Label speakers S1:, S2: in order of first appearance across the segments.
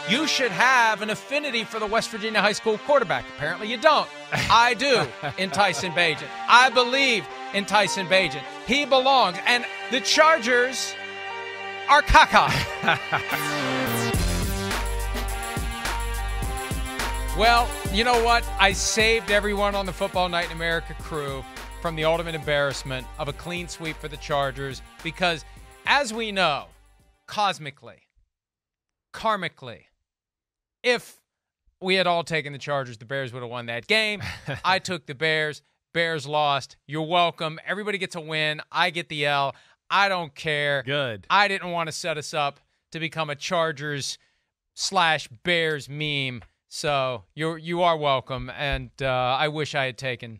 S1: You should have an affinity for the West Virginia high school quarterback. Apparently you don't. I do in Tyson Bagent. I believe in Tyson Bagent. He belongs. And the Chargers are caca. Well, you know what? I saved everyone on the Football Night in America crew from the ultimate embarrassment of a clean sweep for the Chargers because, as we know, cosmically, karmically, if we had all taken the Chargers, the Bears would have won that game. I took the Bears. Bears lost. You're welcome. Everybody gets a win. I get the L. I don't care.
S2: Good.
S1: I didn't want to set us up to become a Chargers/Bears meme. So you are welcome. And I wish I had taken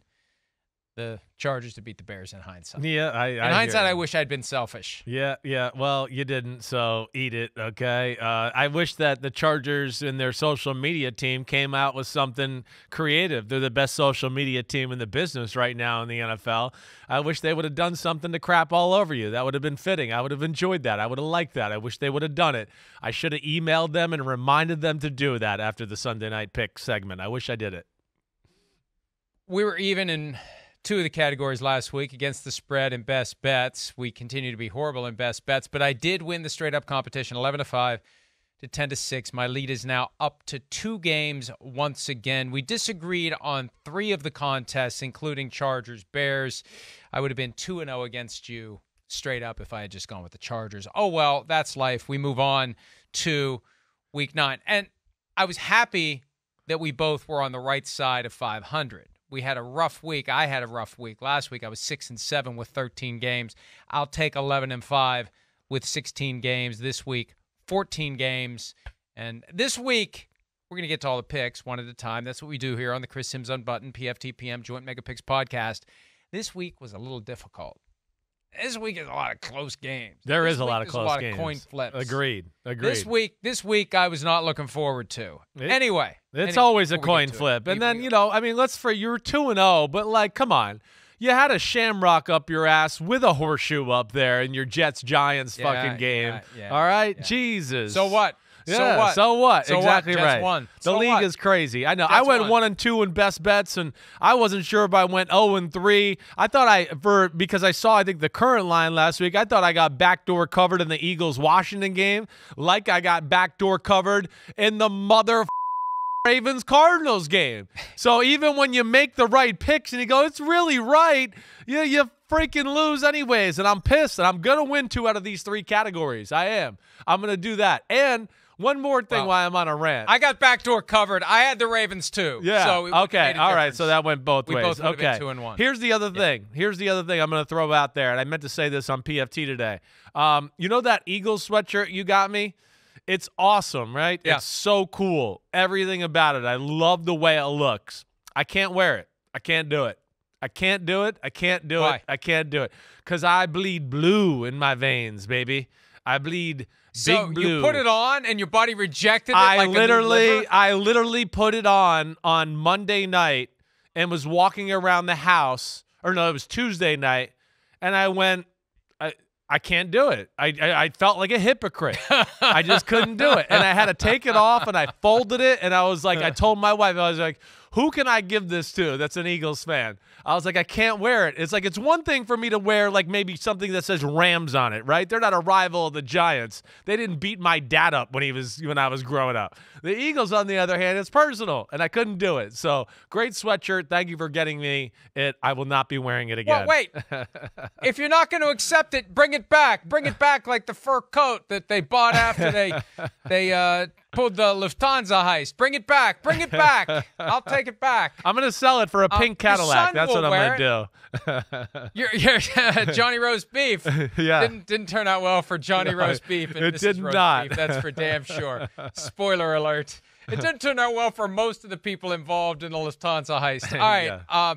S1: the Chargers to beat the Bears in hindsight.
S2: Yeah,
S1: in hindsight, I wish I'd been selfish.
S2: Yeah. Well, you didn't, so eat it, okay? I wish that the Chargers and their social media team came out with something creative. They're the best social media team in the business right now in the NFL. I wish they would have done something to crap all over you. That would have been fitting. I would have enjoyed that. I would have liked that. I wish they would have done it. I should have emailed them and reminded them to do that after the Sunday Night Pick segment. I wish I did it.
S1: We were even in two of the categories last week against the spread and best bets. We continue to be horrible in best bets, but I did win the straight-up competition 11-5 to 10-6. My lead is now up to 2 games once again. We disagreed on 3 of the contests, including Chargers, Bears. I would have been 2-0 against you straight up if I had just gone with the Chargers. Oh, well, that's life. We move on to week 9. And I was happy that we both were on the right side of 500. We had a rough week. I had a rough week. Last week I was 6-7 with 13 games. I'll take 11-5 with 16 games. This week, 14 games. And this week, we're going to get to all the picks one at a time. That's what we do here on the Chris Simms Unbuttoned PFTPM Joint Mega Picks podcast. This week was a little difficult. This week is a lot of close games.
S2: There is a lot of close games.
S1: A lot of coin flips.
S2: Agreed.
S1: This week I was not looking forward to. Anyway.
S2: It's always a coin flip. And then, you know, I mean, you're 2-0, but like, come on. You had a shamrock up your ass with a horseshoe up there in your Jets-Giants fucking game.
S1: Yeah,
S2: all right?
S1: Yeah.
S2: Jesus.
S1: So what?
S2: Yeah, so what? Exactly
S1: Jets
S2: right.
S1: won.
S2: The league is crazy. I know. I went 1-2 in best bets, and I wasn't sure if I went 0-3. I thought because I saw, I think, the current line last week, I thought I got backdoor covered in the Eagles-Washington game, like I got backdoor covered in the Ravens-Cardinals game. So even when you make the right picks and you go, it's really right, you freaking lose anyways. And I'm pissed, and I'm going to win 2 out of these 3 categories. I am. I'm going to do that. And one more thing while I'm on a rant.
S1: I got backdoor covered. I had the Ravens too.
S2: Yeah.
S1: So
S2: okay. All right. So that went both ways.
S1: We both would have been 2-1.
S2: Here's the other thing. Here's the other thing I'm going to throw out there, and I meant to say this on PFT today. You know that Eagles sweatshirt you got me? It's awesome, right?
S1: Yeah.
S2: It's so cool. Everything about it. I love the way it looks. I can't wear it. I can't do it. I can't do it. I can't do
S1: Why?
S2: it. I can't do it. Because I bleed blue in my veins, baby. I bleed big blue.
S1: You put it on and your body rejected it
S2: I
S1: like a new liver?
S2: literally put it on Monday night and was walking around the house. Or no, it was Tuesday night. And I went, I can't do it. I felt like a hypocrite. I just couldn't do it. And I had to take it off, and I folded it, and I was like, I told my wife, I was like, who can I give this to that's an Eagles fan? I was like, I can't wear it. It's like, it's one thing for me to wear like maybe something that says Rams on it, right? They're not a rival of the Giants. They didn't beat my dad up when I was growing up. The Eagles, on the other hand, it's personal, and I couldn't do it. So great sweatshirt. Thank you for getting me it. I will not be wearing it again.
S1: Well, wait. If you're not going to accept it, bring it back. Bring it back like the fur coat that they bought after they pulled the Lufthansa heist. Bring it back. Bring it back. I'll take it back.
S2: I'm going to sell it for a pink Cadillac. That's what I'm going to do.
S1: Your Johnny Roast Beef
S2: Yeah.
S1: didn't turn out well for Johnny Roast Beef and
S2: it
S1: Mrs.
S2: did
S1: Roast
S2: not.
S1: Beef. That's for damn sure. Spoiler alert. It didn't turn out well for most of the people involved in the Lufthansa heist. All right.
S2: Yeah.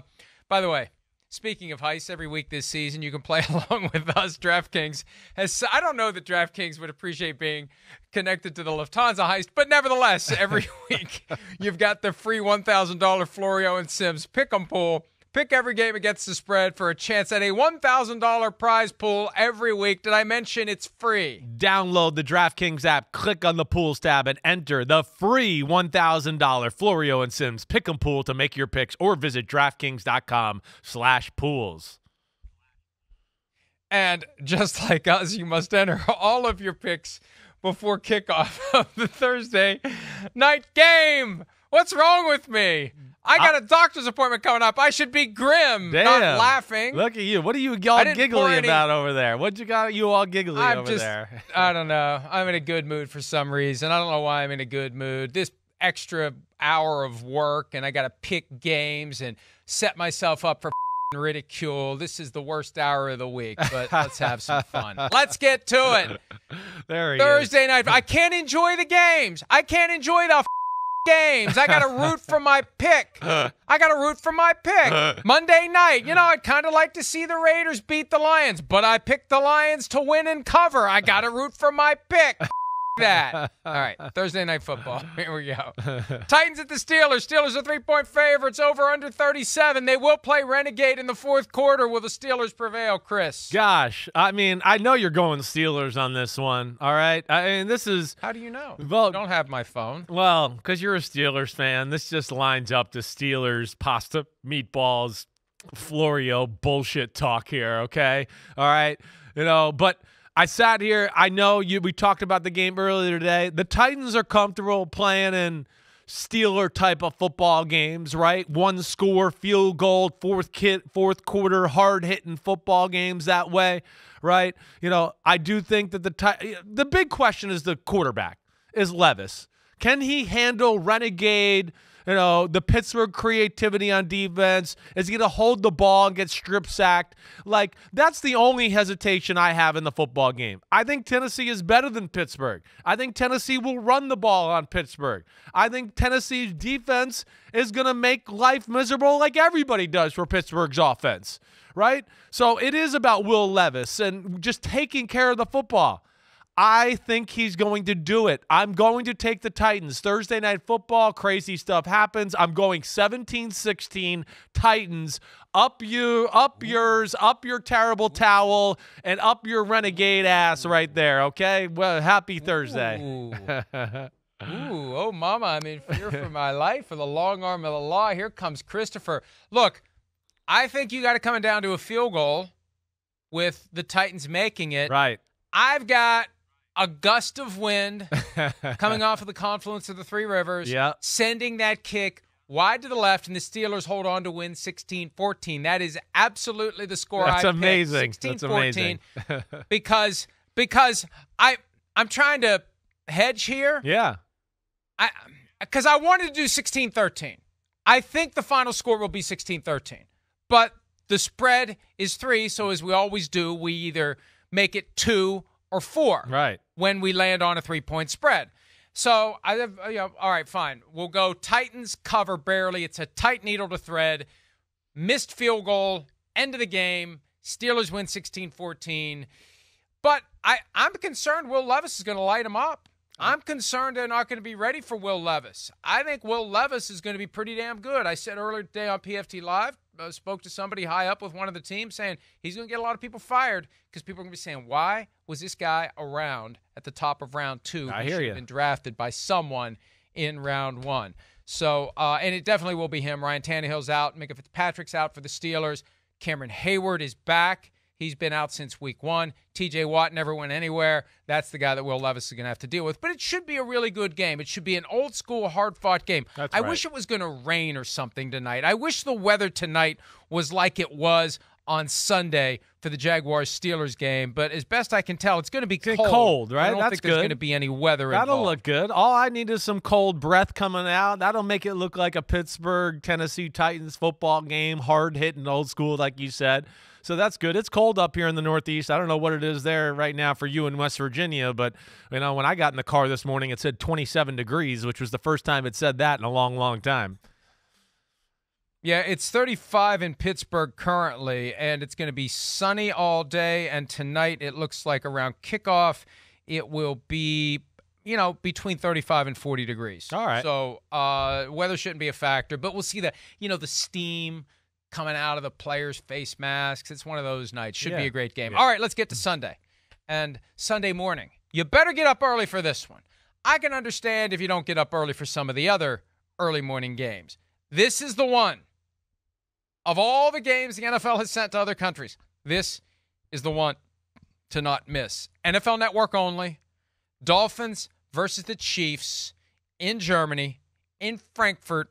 S1: By the way, speaking of heists, every week this season you can play along with us. DraftKings I don't know that DraftKings would appreciate being connected to the Lufthansa heist, but nevertheless, every week you've got the free $1,000 Florio and Simms pick'em pool. Pick every game against the spread for a chance at a $1,000 prize pool every week. Did I mention it's free?
S2: Download the DraftKings app, click on the Pools tab, and enter the free $1,000 Florio and Simms Pick'em Pool to make your picks, or visit DraftKings.com/pools.
S1: And just like us, you must enter all of your picks before kickoff of the Thursday night game. What's wrong with me? I got a doctor's appointment coming up. I should be grim,
S2: Damn.
S1: not laughing.
S2: Look at you. What are you all giggly about over there? What you got you all giggly over there?
S1: I don't know. I'm in a good mood for some reason. I don't know why I'm in a good mood. This extra hour of work, and I got to pick games and set myself up for ridicule. This is the worst hour of the week, but let's have some fun. Let's get to it.
S2: There he
S1: Thursday
S2: is.
S1: night. I can't enjoy the games. I can't enjoy the games. I got to root for my pick. Monday night, I'd kind of like to see the Raiders beat the Lions, but I picked the Lions to win and cover. I got to root for my pick. That. All right, Thursday night football. Here we go. Titans at the Steelers. Steelers are 3-point favorites, over under 37. They will play Renegade in the fourth quarter. Will the Steelers prevail, Chris?
S2: Gosh, I mean, I know you're going Steelers on this one, all right? I mean, this is...
S1: How do you know?
S2: Well,
S1: I don't have my phone.
S2: Well, because you're a Steelers fan. This just lines up to Steelers, pasta, meatballs, Florio bullshit talk here, okay? All right? But... I sat here. I know we talked about the game earlier today. The Titans are comfortable playing in Steeler type of football games, right? One score, field goal, fourth quarter, hard hitting football games that way, right? I do think that the big question is the quarterback, is Levis. Can he handle Renegade? The Pittsburgh creativity on defense. Is he going to hold the ball and get strip sacked? Like, that's the only hesitation I have in the football game. I think Tennessee is better than Pittsburgh. I think Tennessee will run the ball on Pittsburgh. I think Tennessee's defense is going to make life miserable like everybody does for Pittsburgh's offense, right? So it is about Will Levis and just taking care of the football. I think he's going to do it. I'm going to take the Titans. Thursday night football, crazy stuff happens. I'm going 17-16 Titans. Up yours, up your terrible towel, and up your renegade ass right there, okay? Well, happy Thursday.
S1: Ooh, oh, mama, I'm in fear for my life, for the long arm of the law. Here comes Christopher. Look, I think you got it coming down to a field goal with the Titans making it.
S2: Right.
S1: I've got a gust of wind coming off of the confluence of the Three Rivers, sending that kick wide to the left, and the Steelers hold on to win 16-14. That is absolutely the score I picked.
S2: That's amazing.
S1: 16-14.
S2: That's amazing.
S1: because I'm trying to hedge here.
S2: Yeah.
S1: Because I wanted to do 16-13. I think the final score will be 16-13. But the spread is 3, so as we always do, we either make it 2 or 4 when we land on a 3-point spread. So, all right, fine. We'll go Titans cover barely. It's a tight needle to thread. Missed field goal, end of the game. Steelers win 16-14. But I'm concerned Will Levis is going to light them up. I'm concerned they're not going to be ready for Will Levis. I think Will Levis is going to be pretty damn good. I said earlier today on PFT Live, spoke to somebody high up with one of the teams saying he's going to get a lot of people fired because people are going to be saying, why was this guy around at the top of round 2?
S2: I
S1: he
S2: hear
S1: should
S2: you.
S1: have been drafted by someone in round 1. So, and it definitely will be him. Ryan Tannehill's out. Micah Fitzpatrick's out for the Steelers. Cameron Hayward is back. He's been out since week 1. TJ Watt never went anywhere. That's the guy that Will Levis is going to have to deal with. But it should be a really good game. It should be an old-school, hard-fought game. I wish it was going to rain or something tonight. I wish the weather tonight was like it was on Sunday for the Jaguars-Steelers game. But as best I can tell, it's going to be cold.
S2: Right?
S1: I don't think there's going to be any weather involved.
S2: That'll look good. All I need is some cold breath coming out. That'll make it look like a Pittsburgh-Tennessee Titans football game, hard-hitting, old-school, like you said. So that's good. It's cold up here in the Northeast. I don't know what it is there right now for you in West Virginia, but when I got in the car this morning, it said 27 degrees, which was the first time it said that in a long, long time.
S1: Yeah, it's 35 in Pittsburgh currently, and it's going to be sunny all day. And tonight, it looks like around kickoff, it will be, between 35 and 40 degrees.
S2: All right.
S1: So weather shouldn't be a factor, but we'll see the steam, coming out of the players' face masks. It's one of those nights. Should be a great game.
S2: Yeah.
S1: All right, let's get to Sunday. And Sunday morning, you better get up early for this one. I can understand if you don't get up early for some of the other early morning games. This is the one. Of all the games the NFL has sent to other countries, this is the one to not miss. NFL Network only. Dolphins versus the Chiefs in Germany, in Frankfurt.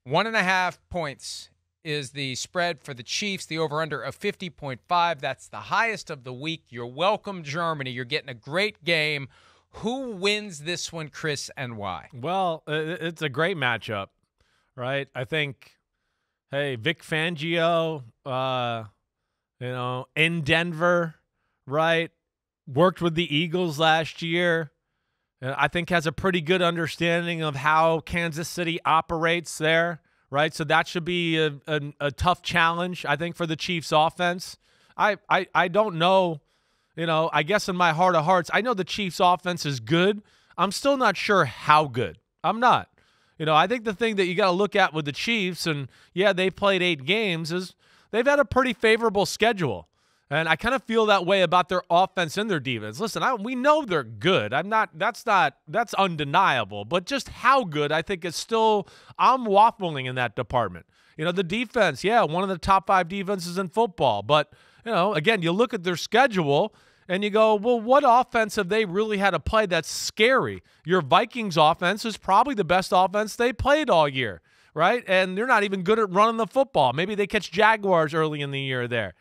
S1: 1.5 points is the spread for the Chiefs, the over-under of 50.5. That's the highest of the week. You're welcome, Germany. You're getting a great game. Who wins this one, Chris, and why?
S2: Well, it's a great matchup, right? I think, hey, Vic Fangio, in Denver, right? Worked with the Eagles last year. I think has a pretty good understanding of how Kansas City operates there, right? So that should be a tough challenge, I think, for the Chiefs offense. I don't know, I guess in my heart of hearts, I know the Chiefs offense is good. I'm still not sure how good. I'm not. I think the thing that you got to look at with the Chiefs, and yeah, they played 8 games, is they've had a pretty favorable schedule. And I kind of feel that way about their offense and their defense. Listen, we know they're good. That's undeniable. But just how good, I think is still, I'm waffling in that department. The defense, one of the top 5 defenses in football. But, again, you look at their schedule and you go, well, what offense have they really had to play that's scary? Your Vikings offense is probably the best offense they played all year, right? And they're not even good at running the football. Maybe they catch Jaguars early in the year there.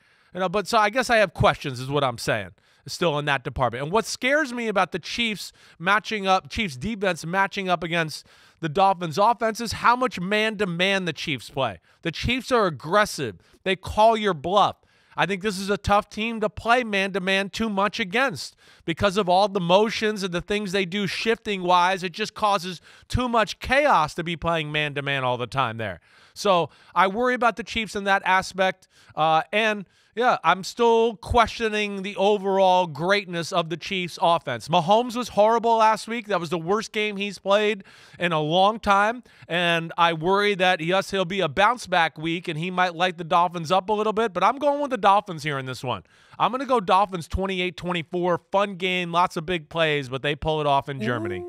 S2: But so I guess I have questions is what I'm saying, still in that department. And what scares me about the Chiefs defense matching up against the Dolphins offense is how much man-to-man the Chiefs play. The Chiefs are aggressive. They call your bluff. I think this is a tough team to play man-to-man too much against because of all the motions and the things they do shifting-wise. It just causes too much chaos to be playing man-to-man all the time there. So I worry about the Chiefs in that aspect. Yeah, I'm still questioning the overall greatness of the Chiefs offense. Mahomes was horrible last week. That was the worst game he's played in a long time. And I worry that, yes, he'll be a bounce-back week, and he might light the Dolphins up a little bit. But I'm going with the Dolphins here in this one. I'm going to go Dolphins 28-24. Fun game, lots of big plays, but they pull it off in Germany.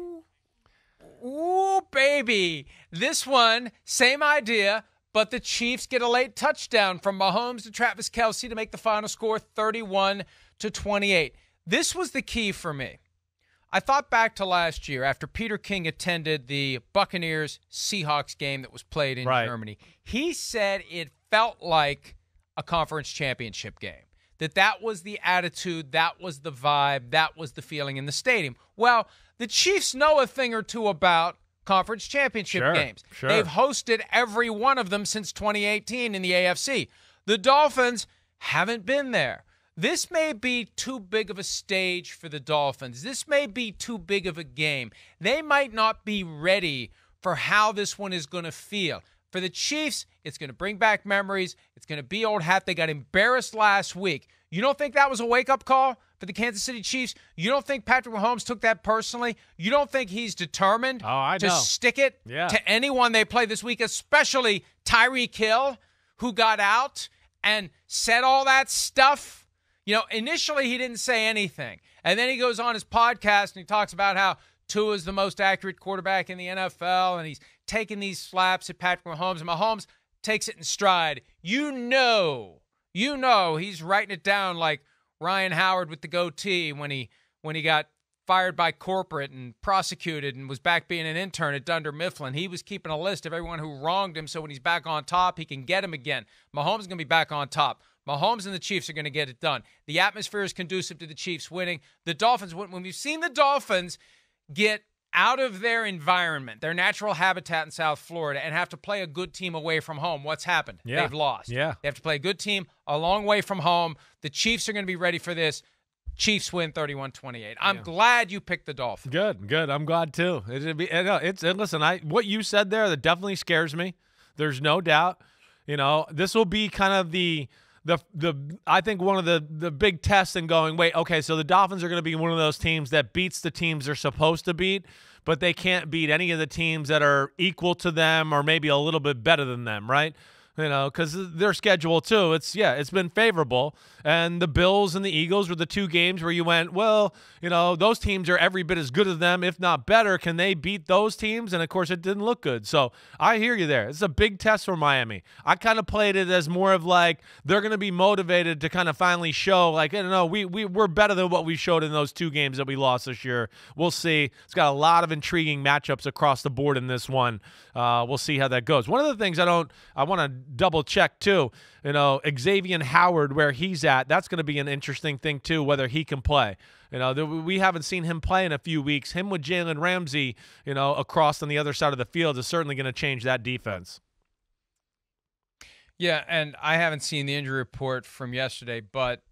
S1: Ooh, baby. This one, same idea. But the Chiefs get a late touchdown from Mahomes to Travis Kelce to make the final score 31-28. This was the key for me. I thought back to last year after Peter King attended the Buccaneers-Seahawks game that was played in Germany. He said it felt like a conference championship game, that was the attitude, that was the vibe, that was the feeling in the stadium. Well, the Chiefs know a thing or two about conference championship games.
S2: Sure.
S1: They've hosted every one of them since 2018 in the AFC. The Dolphins haven't been there. This may be too big of a stage for the Dolphins. This may be too big of a game. They might not be ready for how this one is going to feel. For the Chiefs, it's going to bring back memories. It's going to be old hat. They got embarrassed last week. You don't think that was a wake-up call for the Kansas City Chiefs? You don't think Patrick Mahomes took that personally? You don't think he's determined to stick it to anyone they play this week, especially Tyreek Hill, who got out and said all that stuff? Initially he didn't say anything. And then he goes on his podcast and he talks about how Tua is the most accurate quarterback in the NFL, and he's taking these slaps at Patrick Mahomes, and Mahomes takes it in stride. You know he's writing it down like Ryan Howard with the goatee when he got fired by corporate and prosecuted and was back being an intern at Dunder Mifflin. He was keeping a list of everyone who wronged him so when he's back on top, he can get him again. Mahomes is going to be back on top. Mahomes and the Chiefs are going to get it done. The atmosphere is conducive to the Chiefs winning. The Dolphins, when we've seen the Dolphins get out of their environment, their natural habitat in South Florida, and have to play a good team away from home, what's happened?
S2: Yeah.
S1: They've lost.
S2: Yeah.
S1: They have to play a good team a long way from home. The Chiefs are going to be ready for this. Chiefs win 31-28. I'm glad you picked the Dolphins.
S2: Good. I'm glad too. Listen, what you said there, that definitely scares me. There's no doubt. This will be kind of the I think one of the big tests in going, wait, okay, so the Dolphins are going to be one of those teams that beats the teams they're supposed to beat, but they can't beat any of the teams that are equal to them or maybe a little bit better than them, right? because their schedule too. It's been favorable. And the Bills and the Eagles were the two games where you went, well, those teams are every bit as good as them, if not better. Can they beat those teams? And of course, it didn't look good. So I hear you there. It's a big test for Miami. I kind of played it as more of like they're going to be motivated to kind of finally show, like, I don't know, we're better than what we showed in those two games that we lost this year. We'll see. It's got a lot of intriguing matchups across the board in this one. We'll see how that goes. One of the things I want to double check too, Xavier Howard, where he's at, that's going to be an interesting thing too, whether he can play. We haven't seen him play in a few weeks. Him with Jalen Ramsey, across on the other side of the field is certainly going to change that defense.
S1: Yeah, and I haven't seen the injury report from yesterday, but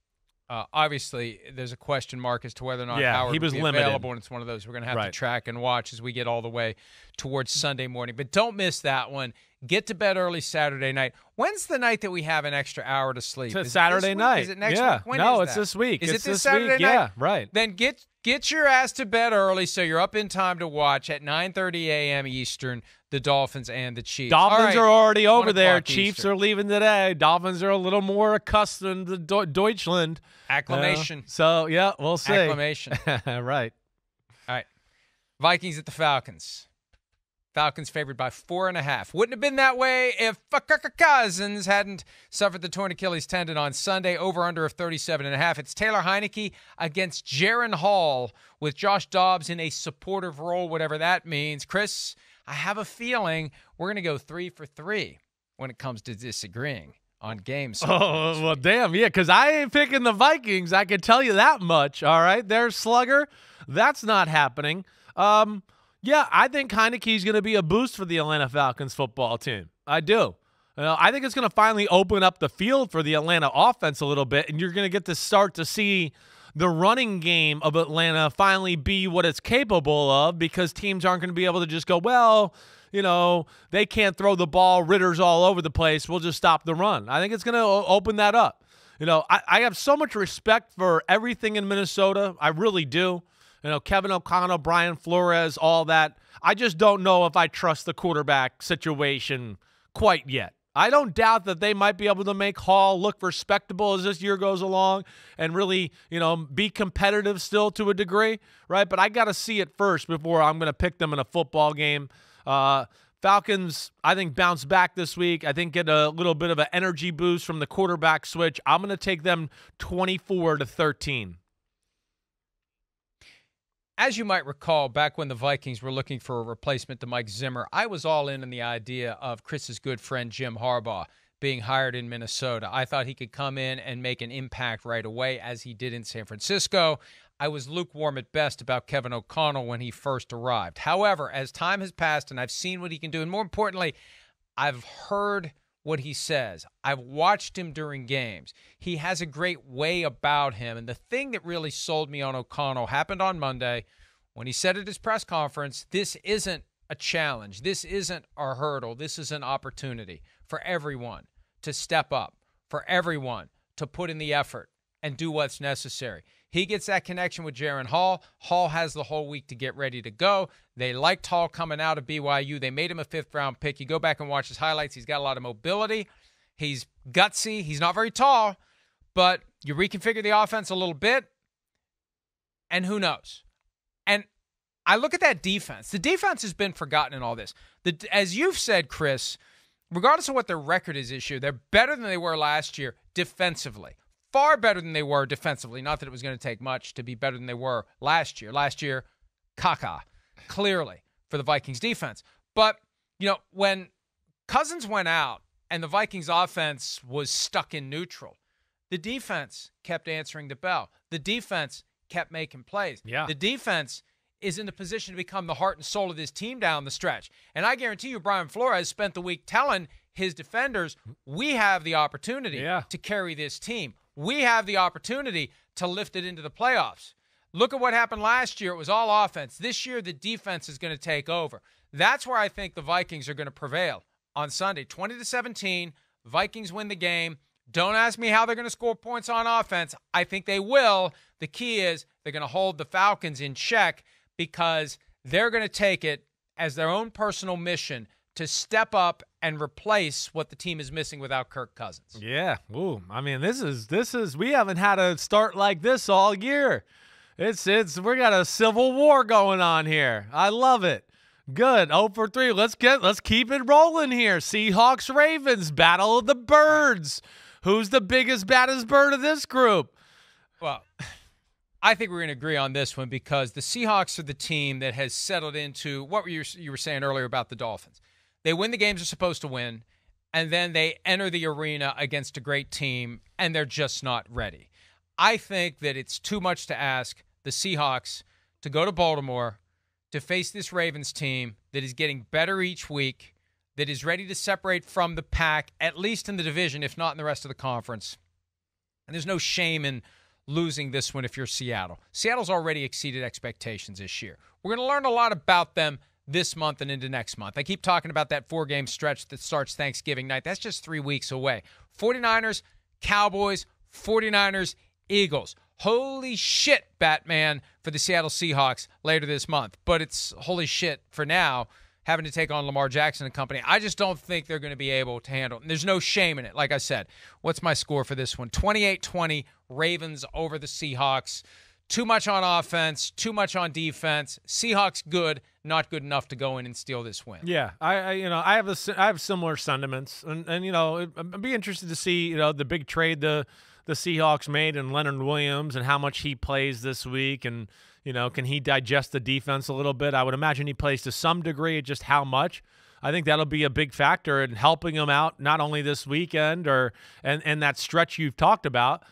S1: obviously there's a question mark as to whether or not Howard
S2: he was
S1: will be
S2: limited.
S1: available, and it's one of those we're going to have to track and watch as we get all the way towards Sunday morning. But don't miss that one. Get to bed early Saturday night. When's the night that we have an extra hour to sleep?
S2: It's Saturday night.
S1: Is it next week? When
S2: no,
S1: is
S2: it's
S1: that?
S2: this week.
S1: Is
S2: it's
S1: it this
S2: this
S1: Saturday
S2: week?
S1: night?
S2: Yeah, right.
S1: Then get your ass to bed early so you're up in time to watch at 9:30 a.m. Eastern the Dolphins and the Chiefs.
S2: Dolphins are already over there. Chiefs
S1: Eastern.
S2: are leaving today. Dolphins are a little more accustomed to Deutschland.
S1: Acclamation.
S2: We'll see.
S1: Acclamation.
S2: Right.
S1: All right. Vikings at the Falcons. Falcons favored by 4.5. Wouldn't have been that way if Cousins hadn't suffered the torn Achilles tendon on Sunday. Over-under of 37.5. It's Taylor Heineke against Jaron Hall with Josh Dobbs in a supportive role, whatever that means. Chris, I have a feeling we're going to go 3 for 3 when it comes to disagreeing on games.
S2: Oh, well, damn, yeah, because I ain't picking the Vikings. I can tell you that much, all right? There's Slugger. That's not happening. Yeah, I think Heineke's going to be a boost for the Atlanta Falcons football team. I do. I think it's going to finally open up the field for the Atlanta offense a little bit, and you're going to get to start to see the running game of Atlanta finally be what it's capable of, because teams aren't going to be able to just go, well, they can't throw the ball, Ritter's all over the place, we'll just stop the run. I think it's going to open that up. I have so much respect for everything in Minnesota. I really do. Kevin O'Connell, Brian Flores, all that. I just don't know if I trust the quarterback situation quite yet. I don't doubt that they might be able to make Hall look respectable as this year goes along and really, be competitive still to a degree, right? But I got to see it first before I'm going to pick them in a football game. Falcons, I think, bounce back this week. I think get a little bit of an energy boost from the quarterback switch. I'm going to take them 24-13.
S1: As you might recall, back when the Vikings were looking for a replacement to Mike Zimmer, I was all in on the idea of Chris's good friend Jim Harbaugh being hired in Minnesota. I thought he could come in and make an impact right away, as he did in San Francisco. I was lukewarm at best about Kevin O'Connell when he first arrived. However, as time has passed and I've seen what he can do, and more importantly, I've heard what he says. I've watched him during games. He has a great way about him. And the thing that really sold me on O'Connell happened on Monday when he said at his press conference, this isn't a challenge. This isn't a hurdle. This is an opportunity for everyone to step up, for everyone to put in the effort and do what's necessary. He gets that connection with Jaron Hall. Hall has the whole week to get ready to go. They liked Hall coming out of BYU. They made him a fifth-round pick. You go back and watch his highlights. He's got a lot of mobility. He's gutsy. He's not very tall, but you reconfigure the offense a little bit, and who knows? And I look at that defense. The defense has been forgotten in all this. As you've said, Chris, regardless of what their record is this year, they're better than they were last year defensively. Far better than they were defensively. Not that it was going to take much to be better than they were last year. Last year, caca, clearly, for the Vikings defense. But, when Cousins went out and the Vikings offense was stuck in neutral, the defense kept answering the bell. The defense kept making plays.
S2: Yeah.
S1: The defense is in the position to become the heart and soul of this team down the stretch. And I guarantee you, Brian Flores spent the week telling his defenders, we have the opportunity to carry this team. We have the opportunity to lift it into the playoffs. Look at what happened last year. It was all offense. This year, the defense is going to take over. That's where I think the Vikings are going to prevail on Sunday. 20-17, Vikings win the game. Don't ask me how they're going to score points on offense. I think they will. The key is they're going to hold the Falcons in check because they're going to take it as their own personal mission to step up and replace what the team is missing without Kirk Cousins.
S2: Yeah. Ooh. I mean, this is we haven't had a start like this all year. We got a civil war going on here. I love it. Good. 0 for 3. Let's keep it rolling here. Seahawks Ravens, battle of the birds. Who's the biggest, baddest bird of this group?
S1: Well, I think we're going to agree on this one because the Seahawks are the team that has settled into what you were saying earlier about the Dolphins. They win the games they're supposed to win, and then they enter the arena against a great team, and they're just not ready. I think that it's too much to ask the Seahawks to go to Baltimore to face this Ravens team that is getting better each week, that is ready to separate from the pack, at least in the division, if not in the rest of the conference. And there's no shame in losing this one if you're Seattle. Seattle's already exceeded expectations this year. We're going to learn a lot about them this month and into next month. I keep talking about that 4-game stretch that starts Thanksgiving night. That's just 3 weeks away. 49ers, Cowboys, 49ers, Eagles. Holy shit, Batman, for the Seattle Seahawks later this month. But it's holy shit for now, having to take on Lamar Jackson and company. I just don't think they're going to be able to handle it. And there's no shame in it. Like I said, what's my score for this one? 28-20, Ravens over the Seahawks. Too much on offense, too much on defense. Seahawks good, not good enough to go in and steal this win.
S2: Yeah, I have similar sentiments, and I'd be interested to see the big trade the Seahawks made in Leonard Williams and how much he plays this week, and can he digest the defense a little bit? I would imagine he plays to some degree, just how much. I think that'll be a big factor in helping him out not only this weekend and that stretch you've talked about.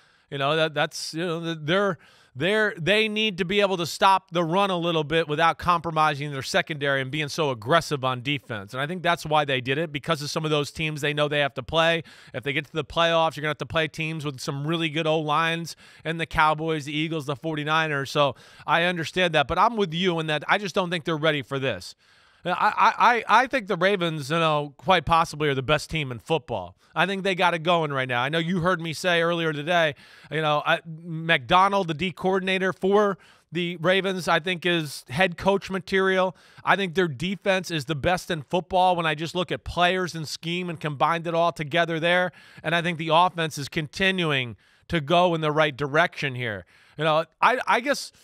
S2: They need to be able to stop the run a little bit without compromising their secondary and being so aggressive on defense. And I think that's why they did it, because of some of those teams they know they have to play. If they get to the playoffs, you're going to have to play teams with some really good O-lines, and the Cowboys, the Eagles, the 49ers. So I understand that, but I'm with you in that I just don't think they're ready for this. I think the Ravens, quite possibly are the best team in football. I think they got it going right now. I know you heard me say earlier today, McDonald, the D coordinator for the Ravens, I think is head coach material. I think their defense is the best in football when I just look at players and scheme and combined it all together there. And I think the offense is continuing to go in the right direction here. I guess –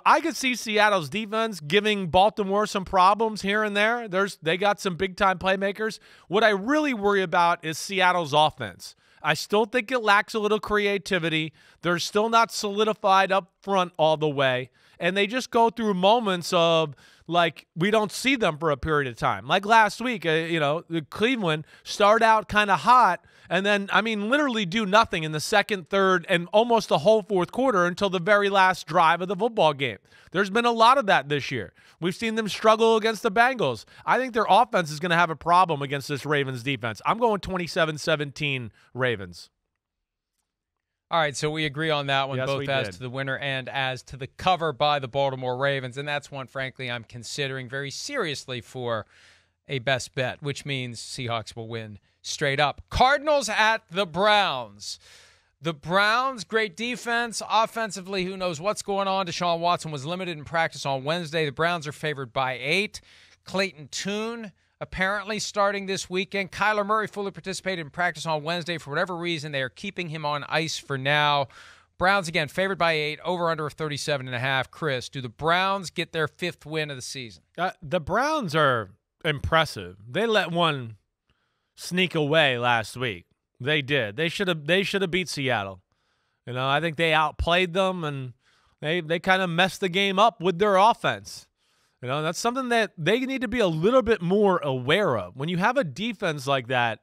S2: I could see Seattle's defense giving Baltimore some problems here and there. They got some big-time playmakers. What I really worry about is Seattle's offense. I still think it lacks a little creativity. They're still not solidified up front all the way. And they just go through moments of, we don't see them for a period of time. Like last week, Cleveland start out kind of hot and then, literally do nothing in the second, third, and almost the whole fourth quarter until the very last drive of the football game. There's been a lot of that this year. We've seen them struggle against the Bengals. I think their offense is going to have a problem against this Ravens defense. I'm going 27-17 Ravens.
S1: All right, so we agree on that one,
S2: yes,
S1: both as to the winner and as to the cover by the Baltimore Ravens. And that's one, frankly, I'm considering very seriously for a best bet, which means Seahawks will win straight up. Cardinals at the Browns. The Browns, great defense. Offensively, who knows what's going on. Deshaun Watson was limited in practice on Wednesday. The Browns are favored by 8. Clayton Tune apparently starting this weekend. Kyler Murray fully participated in practice on Wednesday. For whatever reason, they are keeping him on ice for now. Browns, again, favored by 8, over-under of 37.5. Chris, do the Browns get their 5th win of the season?
S2: The Browns are impressive. They let one sneak away last week. They did. They should have beat Seattle. I think they outplayed them, and they kind of messed the game up with their offense. That's something that they need to be a little bit more aware of. When you have a defense like that,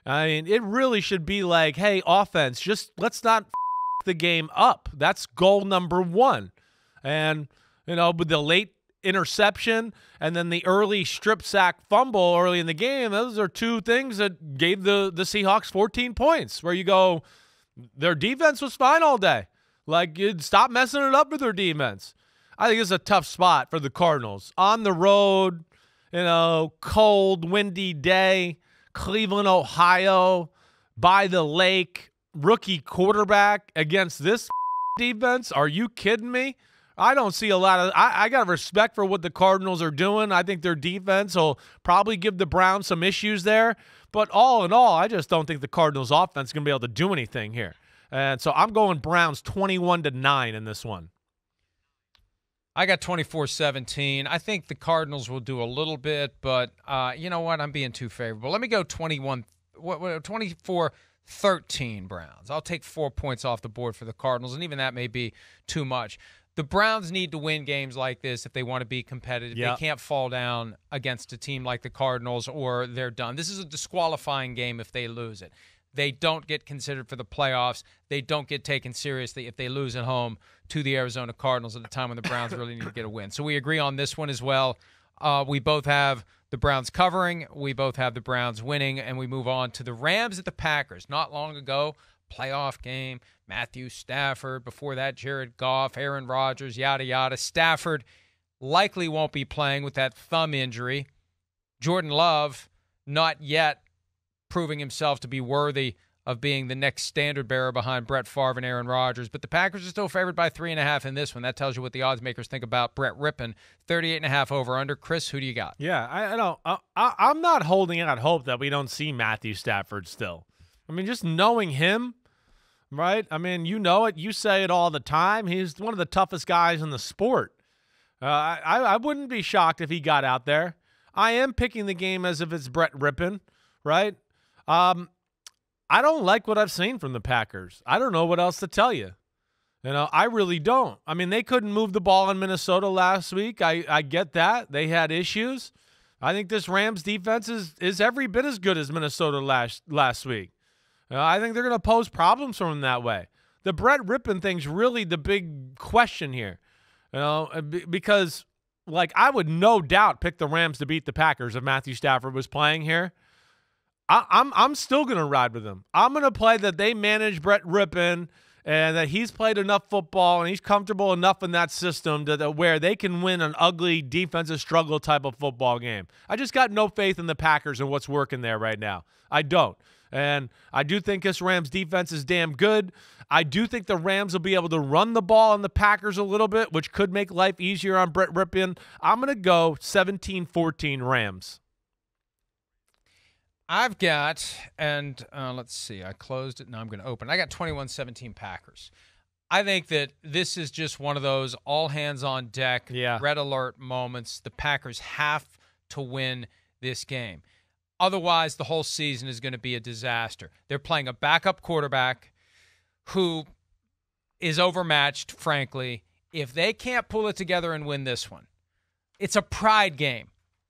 S2: it really should be like, hey, offense, just let's not the game up. That's goal number 1. And, with the late interception and then the early strip sack fumble early in the game, those are 2 things that gave the Seahawks 14 points, where you go, their defense was fine all day. You'd stop messing it up with their defense. I think it's a tough spot for the Cardinals. On the road, cold, windy day, Cleveland, Ohio, by the lake, rookie quarterback against this defense. Are you kidding me? I don't see a lot of – I got respect for what the Cardinals are doing. I think their defense will probably give the Browns some issues there. But all in all, I just don't think the Cardinals offense is going to be able to do anything here. And so I'm going Browns 21-9 in this one.
S1: I got 24-17. I think the Cardinals will do a little bit, but you know what? I'm being too favorable. Let me go 24-13 Browns. I'll take 4 points off the board for the Cardinals, and even that may be too much. The Browns need to win games like this if they want to be competitive.
S2: Yep.
S1: They can't fall down against a team like the Cardinals or they're done. This is a disqualifying game if they lose it. They don't get considered for the playoffs. They don't get taken seriously if they lose at home to the Arizona Cardinals at a time when the Browns really need to get a win. So we agree on this one as well. We both have the Browns covering. We both have the Browns winning, and we move on to the Rams at the Packers. Not long ago, playoff game, Matthew Stafford. Before that, Jared Goff, Aaron Rodgers, yada, yada. Stafford likely won't be playing with that thumb injury. Jordan Love, not yet proving himself to be worthy of being the next standard bearer behind Brett Favre and Aaron Rodgers. But the Packers are still favored by 3.5 in this one. That tells you what the odds makers think about Brett Rippon. 38.5 over under. Chris, who do you got?
S2: Yeah, I don't. I'm not holding out hope that we don't see Matthew Stafford still. I mean, just knowing him, right? I mean, you know it. You say it all the time. He's one of the toughest guys in the sport. I wouldn't be shocked if he got out there. I am picking the game as if it's Brett Rippon, right? I don't like what I've seen from the Packers. I don't know what else to tell you. I really don't. I mean, they couldn't move the ball in Minnesota last week. I get that. They had issues. I think this Rams defense is every bit as good as Minnesota last week. I think they're going to pose problems for them that way. The Brett Rippon thing's really the big question here. Because I would no doubt pick the Rams to beat the Packers if Matthew Stafford was playing here. I'm still going to ride with them. I'm going to play that they manage Brett Rippon and that he's played enough football and he's comfortable enough in that system where they can win an ugly defensive struggle type of football game. I just got no faith in the Packers and what's working there right now. I don't. And I do think this Rams defense is damn good. I do think the Rams will be able to run the ball on the Packers a little bit, which could make life easier on Brett Rippon. I'm going to go 17-14 Rams.
S1: I've got, and let's see, I closed it. Now I'm going to open. I got 21-17 Packers. I think that this is just one of those all hands on deck, red alert moments. The Packers have to win this game. Otherwise, the whole season is going to be a disaster. They're playing a backup quarterback who is overmatched, frankly. If they can't pull it together and win this one, it's a pride game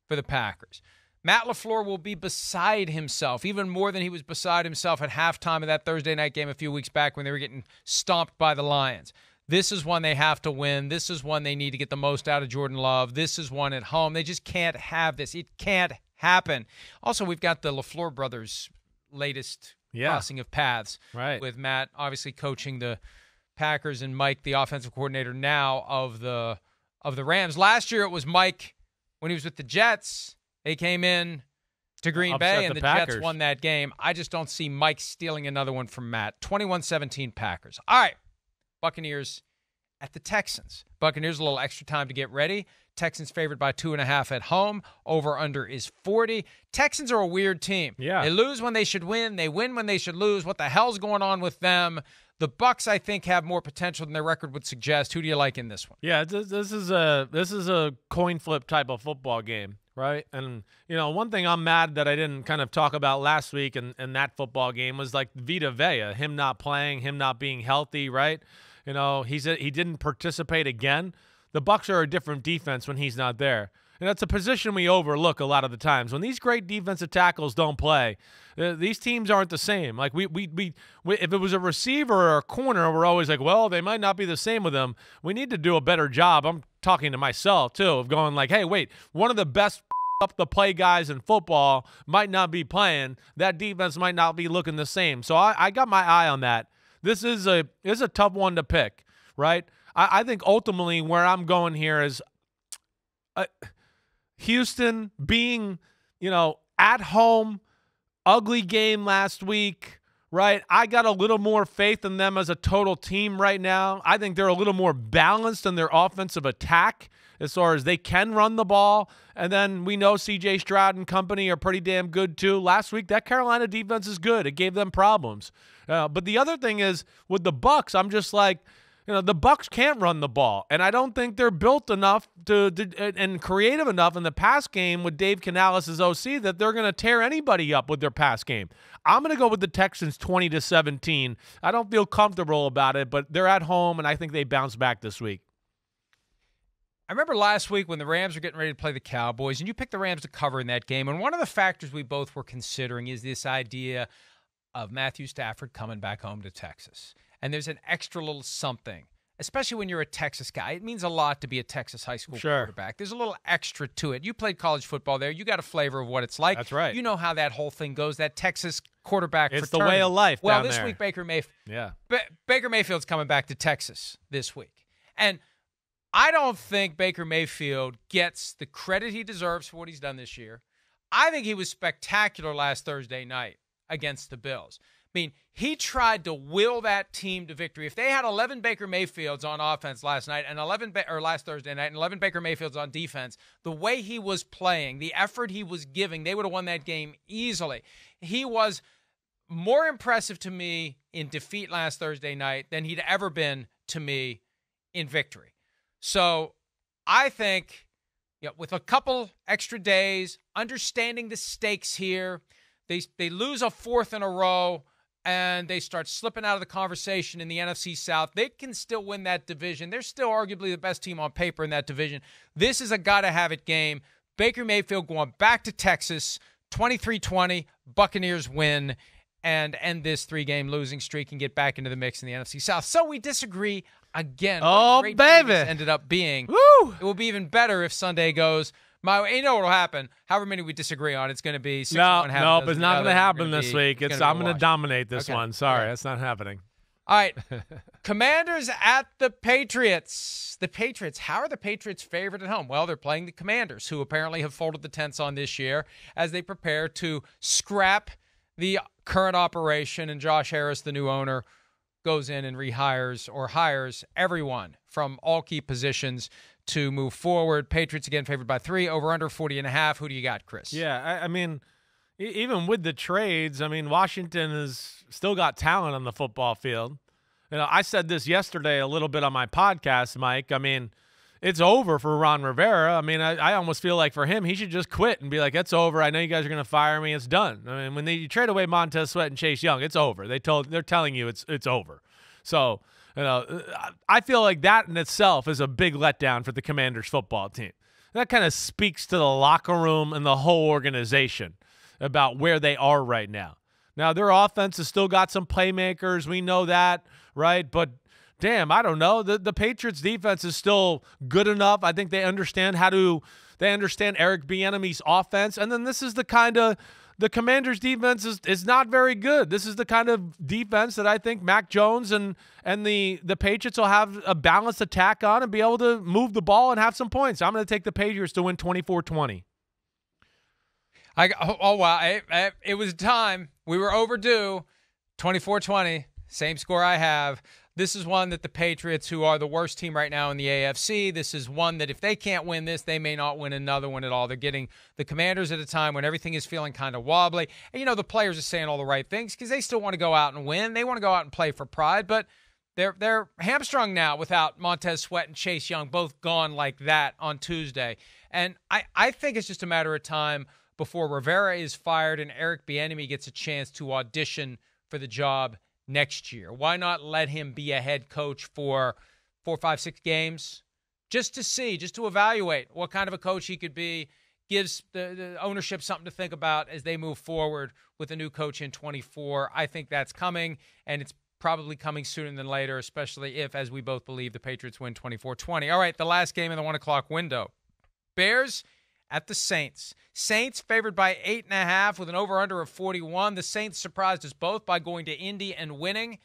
S1: for the Packers. Matt LaFleur will be beside himself, even more than he was beside himself at halftime of that Thursday night game a few weeks back when they were getting stomped by the Lions. This is one they have to win. This is one they need to get the most out of Jordan Love. This is one at home. They just can't have this. It can't happen. Also, we've got the LaFleur brothers' latest crossing of paths,
S2: right,
S1: with Matt obviously coaching the Packers and Mike, the offensive coordinator now of the Rams. Last year it was Mike when he was with the Jets. They came in to Green Bay, and the Jets won that game. I just don't see Mike stealing another one from Matt. 21-17 Packers. All right, Buccaneers at the Texans. Buccaneers a little extra time to get ready. Texans favored by 2.5 at home. Over-under is 40. Texans are a weird team.
S2: Yeah.
S1: They lose when they should win. They win when they should lose. What the hell's going on with them? The Bucs, I think, have more potential than their record would suggest. Who do you like in this one?
S2: Yeah, this is a coin flip type of football game, right? And, one thing I'm mad that I didn't kind of talk about last week in that football game was like Vita Vea, him not playing, him not being healthy, right? He didn't participate again. The Bucs are a different defense when he's not there. And that's a position we overlook a lot of the times. When these great defensive tackles don't play, these teams aren't the same. Like we if it was a receiver or a corner, we're always like, well, they might not be the same with them. We need to do a better job. I'm talking to myself too, of going like, hey, wait, one of the best up the play guys in football might not be playing. That defense might not be looking the same. So I got my eye on that. This is a tough one to pick, right? I think ultimately where I'm going here is Houston being, at home, ugly game last week, right? I got a little more faith in them as a total team right now. I think they're a little more balanced in their offensive attack as far as they can run the ball. And then we know C.J. Stroud and company are pretty damn good too. Last week, that Carolina defense is good. It gave them problems. But the other thing is, with the Bucs, I'm just like, the Bucs can't run the ball, and I don't think they're built enough and creative enough in the pass game with Dave Canales' OC that they're going to tear anybody up with their pass game. I'm going to go with the Texans 20-17. I don't feel comfortable about it, but they're at home, and I think they bounce back this week.
S1: I remember last week when the Rams were getting ready to play the Cowboys, and you picked the Rams to cover in that game, and one of the factors we both were considering is this idea of Matthew Stafford coming back home to Texas. And there's an extra little something, especially when you're a Texas guy. It means a lot to be a Texas high school quarterback. There's a little extra to it. You played college football there. You got a flavor of what it's like.
S2: That's right.
S1: You know how that whole thing goes, that Texas quarterback
S2: It's
S1: fraternity.
S2: the way of life
S1: well,
S2: down
S1: this
S2: there.
S1: week, Baker
S2: Yeah.
S1: Mayfield's coming back to Texas this week. And I don't think Baker Mayfield gets the credit he deserves for what he's done this year. I think he was spectacular last Thursday night against the Bills. I mean, he tried to will that team to victory. If they had 11 Baker Mayfields on offense last night and last Thursday night and 11 Baker Mayfields on defense, the way he was playing, the effort he was giving, they would have won that game easily. He was more impressive to me in defeat last Thursday night than he'd ever been to me in victory. So I think, with a couple extra days, understanding the stakes here, they lose a fourth in a row, and they start slipping out of the conversation in the NFC South. They can still win that division. They're still arguably the best team on paper in that division. This is a gotta-have-it game. Baker Mayfield going back to Texas, 23-20, Buccaneers win, and end this 3-game losing streak and get back into the mix in the NFC South. So we disagree again.
S2: Oh,
S1: great
S2: baby.
S1: this ended up being.
S2: Woo!
S1: It will be even better if Sunday goes, you know what will happen? However many we disagree on, it's going to be 6-1.
S2: No, but it's not going to happen this week. I'm going to dominate this
S1: Okay.
S2: one. Sorry,
S1: Okay.
S2: that's not happening.
S1: All right. Commanders at the Patriots. The Patriots, how are the Patriots favored at home? Well, they're playing the Commanders, who apparently have folded the tents on this year as they prepare to scrap the current operation, and Josh Harris, the new owner, goes in and hires everyone from all key positions to move forward. Patriots again favored by 3, over under 40.5. Who do you got, Chris?
S2: Yeah, I mean, even with the trades, Washington has still got talent on the football field. I said this yesterday a little bit on my podcast, Mike. It's over for Ron Rivera. I almost feel like for him, he should just quit and be like, it's over. I know you guys are going to fire me. It's done. When you trade away Montez Sweat and Chase Young, it's over. They're telling you it's over. So, I feel like that in itself is a big letdown for the Commanders football team. That kind of speaks to the locker room and the whole organization about where they are right now. Now, their offense has still got some playmakers. We know that, right? But damn, I don't know. The Patriots defense is still good enough. I think they understand they understand Eric Bieniemy's offense. And then this is the Commanders defense is not very good. This is the kind of defense that I think Mac Jones and the Patriots will have a balanced attack on and be able to move the ball and have some points. I'm going to take the Patriots to win 24-20.
S1: Wow. It was time. We were overdue. 24-20. Same score I have. This is one that the Patriots, who are the worst team right now in the AFC, this is one that if they can't win this, they may not win another one at all. They're getting the Commanders at a time when everything is feeling kind of wobbly. And, the players are saying all the right things because they still want to go out and win. They want to go out and play for pride, but they're hamstrung now without Montez Sweat and Chase Young both gone like that on Tuesday. And I think it's just a matter of time before Rivera is fired and Eric Bieniemy gets a chance to audition for the job next year. Why not let him be a head coach for 4, 5, 6 games just to see, just to evaluate what kind of a coach he could be, gives the ownership something to think about as they move forward with a new coach in 24. I think that's coming, and it's probably coming sooner than later, especially if, as we both believe, the Patriots win 24-20. All right, the last game in the 1 o'clock window. Bears at the Saints. Saints favored by 8.5 with an over-under of 41. The Saints surprised us both by going to Indy and winning.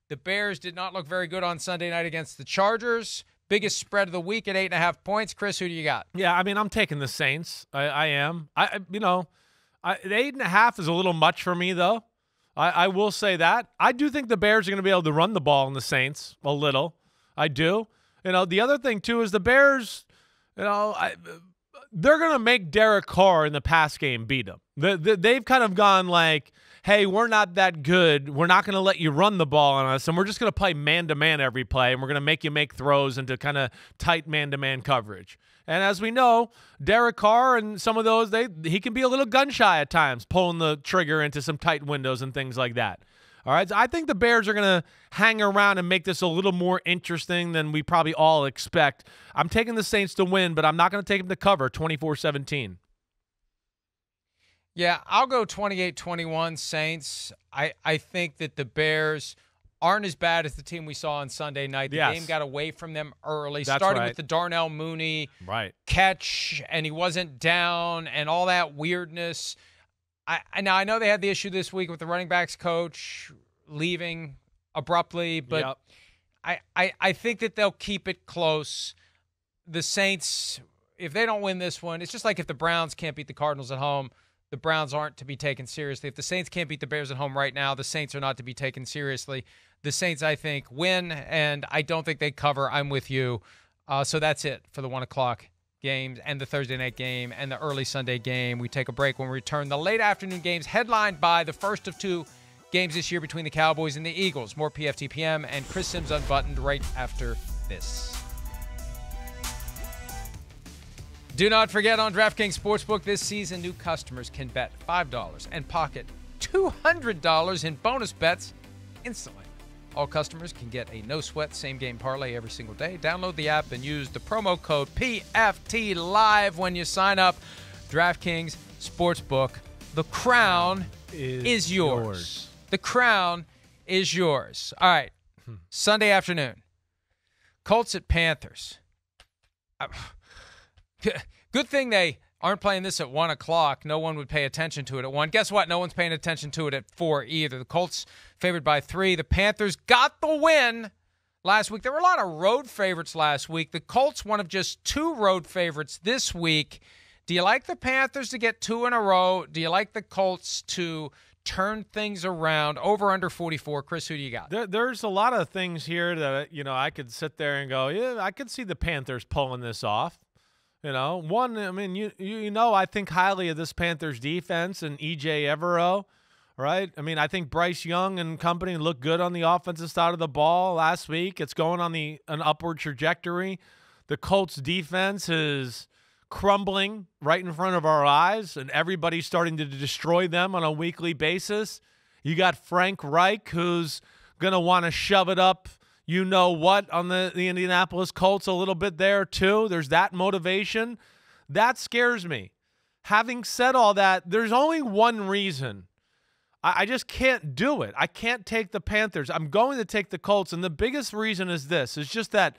S1: The Bears did not look very good on Sunday night against the Chargers. Biggest spread of the week at 8.5 points. Chris, who do you got?
S2: Yeah, I'm taking the Saints. I am. The 8.5 is a little much for me, though. I will say that. I do think the Bears are going to be able to run the ball on the Saints a little. I do. The other thing, too, is the Bears, they're going to make Derek Carr in the pass game beat them. They've kind of gone like, hey, we're not that good. We're not going to let you run the ball on us, and we're just going to play man-to-man every play, and we're going to make you make throws into kind of tight man-to-man coverage. And as we know, Derek Carr and some of those, he can be a little gun-shy at times, pulling the trigger into some tight windows and things like that. All right, so I think the Bears are going to hang around and make this a little more interesting than we probably all expect. I'm taking the Saints to win, but I'm not going to take them to cover 24-17.
S1: Yeah, I'll go 28-21 Saints. I think that the Bears aren't as bad as the team we saw on Sunday night. The game got away from them early.
S2: That's
S1: started
S2: right.
S1: with the Darnell Mooney catch, and he wasn't down, and all that weirdness. Now, I know they had the issue this week with the running backs coach leaving abruptly, but I think that they'll keep it close. The Saints, if they don't win this one, it's just like if the Browns can't beat the Cardinals at home, the Browns aren't to be taken seriously. If the Saints can't beat the Bears at home right now, the Saints are not to be taken seriously. The Saints, I think, win, and I don't think they cover. I'm with you. So that's it for the 1 o'clock games and the Thursday night game and the early Sunday game. We take a break when we return. The late afternoon games headlined by the first of 2 games this year between the Cowboys and the Eagles. More PFTPM and Chris Simms Unbuttoned right after this. Do not forget, on DraftKings Sportsbook this season, new customers can bet $5 and pocket $200 in bonus bets instantly. All customers can get a no-sweat same-game parlay every single day. Download the app and use the promo code PFTLive when you sign up. DraftKings Sportsbook, the crown is yours. The crown is yours. All right, Sunday afternoon, Colts at Panthers. Good thing they aren't playing this at 1 o'clock. No one would pay attention to it at 1. Guess what? No one's paying attention to it at 4 either. The Colts favored by 3. The Panthers got the win last week. There were a lot of road favorites last week. The Colts, one of just 2 road favorites this week. Do you like the Panthers to get 2 in a row? Do you like the Colts to turn things around? Over under 44. Chris, who do you got?
S2: There's a lot of things here that I could sit there and go, yeah, I could see the Panthers pulling this off. One, I mean, I think highly of this Panthers defense and E.J. Evero, right? I mean, I think Bryce Young and company looked good on the offensive side of the ball last week. It's going on an upward trajectory. The Colts defense is crumbling right in front of our eyes, and everybody's starting to destroy them on a weekly basis. You got Frank Reich, who's going to want to shove it up on the Indianapolis Colts a little bit there too. There's that motivation. That scares me. Having said all that, there's only one reason. I just can't do it. I can't take the Panthers. I'm going to take the Colts, and the biggest reason is this. It's just that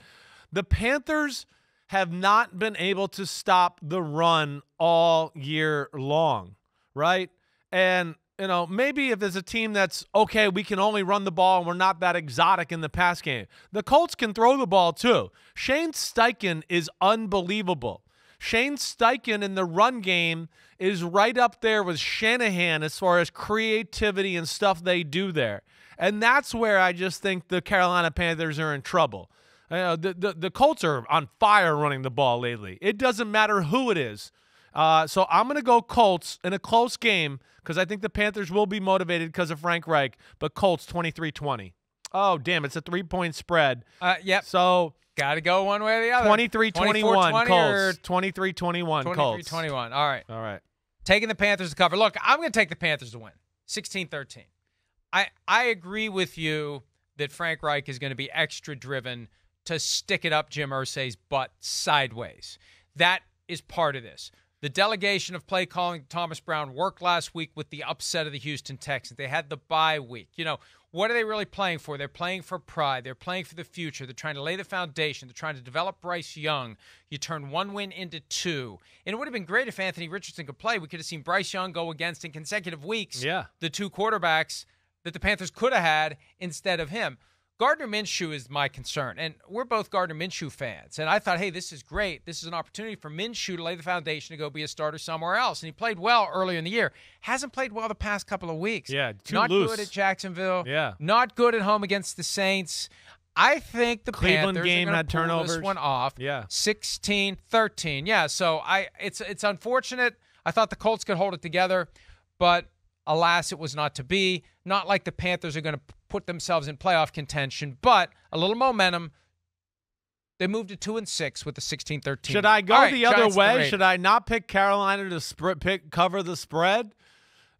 S2: the Panthers have not been able to stop the run all year long, right? And maybe if there's a team that's, okay, we can only run the ball and we're not that exotic in the pass game. The Colts can throw the ball too. Shane Steichen is unbelievable. Shane Steichen in the run game is right up there with Shanahan as far as creativity and stuff they do there. And that's where I just think the Carolina Panthers are in trouble. The Colts are on fire running the ball lately. It doesn't matter who it is. So I'm going to go Colts in a close game because I think the Panthers will be motivated because of Frank Reich, but Colts 23-20. Oh, damn, it's a 3-point spread.
S1: Yep.
S2: So
S1: got to go one way or the other.
S2: 23-21 Colts. 23-21 Colts.
S1: 23-21. All right.
S2: All right.
S1: Taking the Panthers to cover. Look, I'm going to take the Panthers to win. 16-13. I agree with you that Frank Reich is going to be extra driven to stick it up Jim Irsay's butt sideways. That is part of this. The delegation of play calling Thomas Brown worked last week with the upset of the Houston Texans. They had the bye week. What are they really playing for? They're playing for pride. They're playing for the future. They're trying to lay the foundation. They're trying to develop Bryce Young. You turn 1 win into 2. And it would have been great if Anthony Richardson could play. We could have seen Bryce Young go against in consecutive weeks the 2 quarterbacks that the Panthers could have had instead of him. Gardner Minshew is my concern, and we're both Gardner Minshew fans. And I thought, hey, this is great. This is an opportunity for Minshew to lay the foundation to go be a starter somewhere else. And he played well earlier in the year. Hasn't played well the past couple of weeks.
S2: Yeah,
S1: not
S2: loose.
S1: good at Jacksonville.
S2: Yeah,
S1: not good at home against the Saints. I think the
S2: Cleveland
S1: Panthers
S2: game
S1: are
S2: had
S1: going to pull
S2: turnovers.
S1: this one off.
S2: Yeah,
S1: 16-13. Yeah, so it's unfortunate. I thought the Colts could hold it together, but alas, it was not to be. Not like the Panthers are going to put themselves in playoff contention, but a little momentum. They moved to 2-6 with the 16-13.
S2: Should I go the other
S1: Giants
S2: way? Should I not pick Carolina to cover the spread?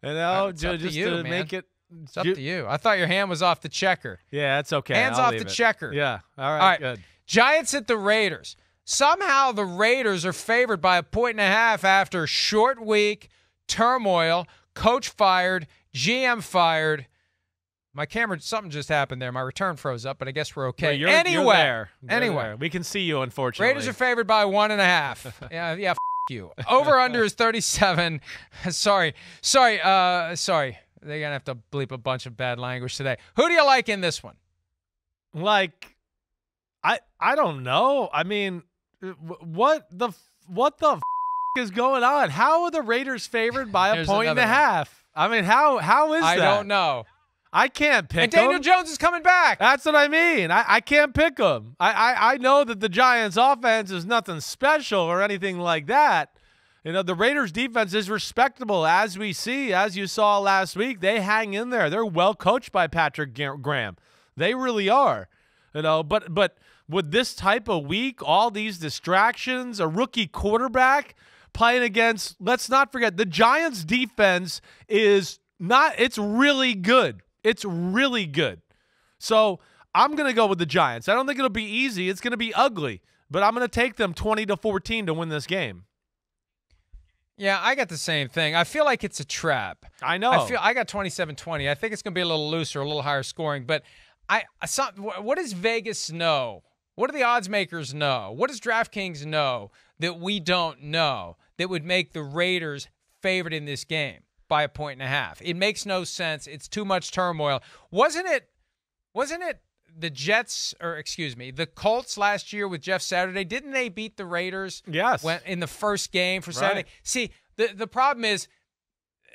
S2: You know, just to make it.
S1: It's up to you. I thought your hand was off the checker.
S2: Yeah, that's okay.
S1: Hands off the checker.
S2: Yeah. All right. Good.
S1: Giants at the Raiders. Somehow the Raiders are favored by 1.5 after short week, turmoil, coach fired, GM fired. My camera, something just happened there. My return froze up, but I guess we're okay.
S2: Well, you're there.
S1: Anyway.
S2: We can see you, unfortunately.
S1: Raiders are favored by 1.5. Yeah, f*** you. Over-under is 37. Sorry. They're going to have to bleep a bunch of bad language today. Who do you like in this one?
S2: Like, I don't know. I mean, what the f- is going on? How are the Raiders favored by a point and a half? I mean, how is that?
S1: I don't know.
S2: I can't pick
S1: And Daniel Jones is coming back.
S2: That's what I mean. I can't pick them. I know that the Giants' offense is nothing special or anything like that. You know, the Raiders' defense is respectable, as we see, as you saw last week. They hang in there. They're well coached by Patrick Graham. They really are. You know, but with this type of week, all these distractions, a rookie quarterback playing against, let's not forget, the Giants' defense is not, it's really good. It's really good. So I'm going to go with the Giants. I don't think it'll be easy. It's going to be ugly, but I'm going to take them 20-14 to win this game.
S1: Yeah, I got the same thing. I feel like it's a trap.
S2: I know.
S1: I got 27-20. I think it's going to be a little looser, a little higher scoring. But what does Vegas know? What do the odds makers know? What does DraftKings know that we don't know that would make the Raiders favored in this game by 1.5? It makes no sense. It's too much turmoil. Wasn't it the Jets, or excuse me, the Colts last year with Jeff Saturday? Didn't they beat the Raiders?
S2: Yes.
S1: In the first game for Saturday?
S2: Right.
S1: See, the problem is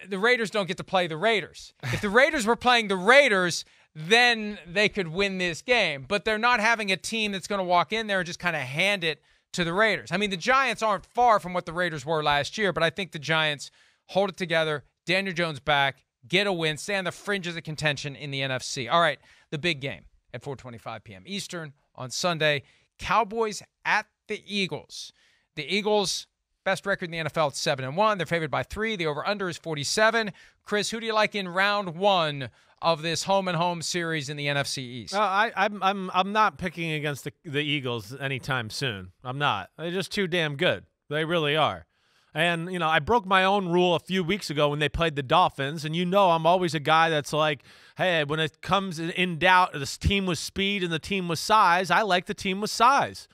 S1: the Raiders don't get to play the Raiders. If the Raiders were playing the Raiders, then they could win this game. But they're not having a team that's going to walk in there and just kind of hand it to the Raiders. I mean, the Giants aren't far from what the Raiders were last year, but I think the Giants hold it together. Daniel Jones back, get a win, stay on the fringes of contention in the NFC. All right, the big game at 4:25 p.m. Eastern on Sunday. Cowboys at the Eagles. The Eagles, best record in the NFL, at 7-1. They're favored by 3. The over-under is 47. Chris, who do you like in round 1 of this home-and-home series in the NFC East?
S2: I'm not picking against the Eagles anytime soon. I'm not. They're just too damn good. They really are. And, you know, I broke my own rule a few weeks ago when they played the Dolphins. And, you know, I'm always a guy that's like, hey, when it comes in doubt, this team with speed and the team with size, I like the team with size.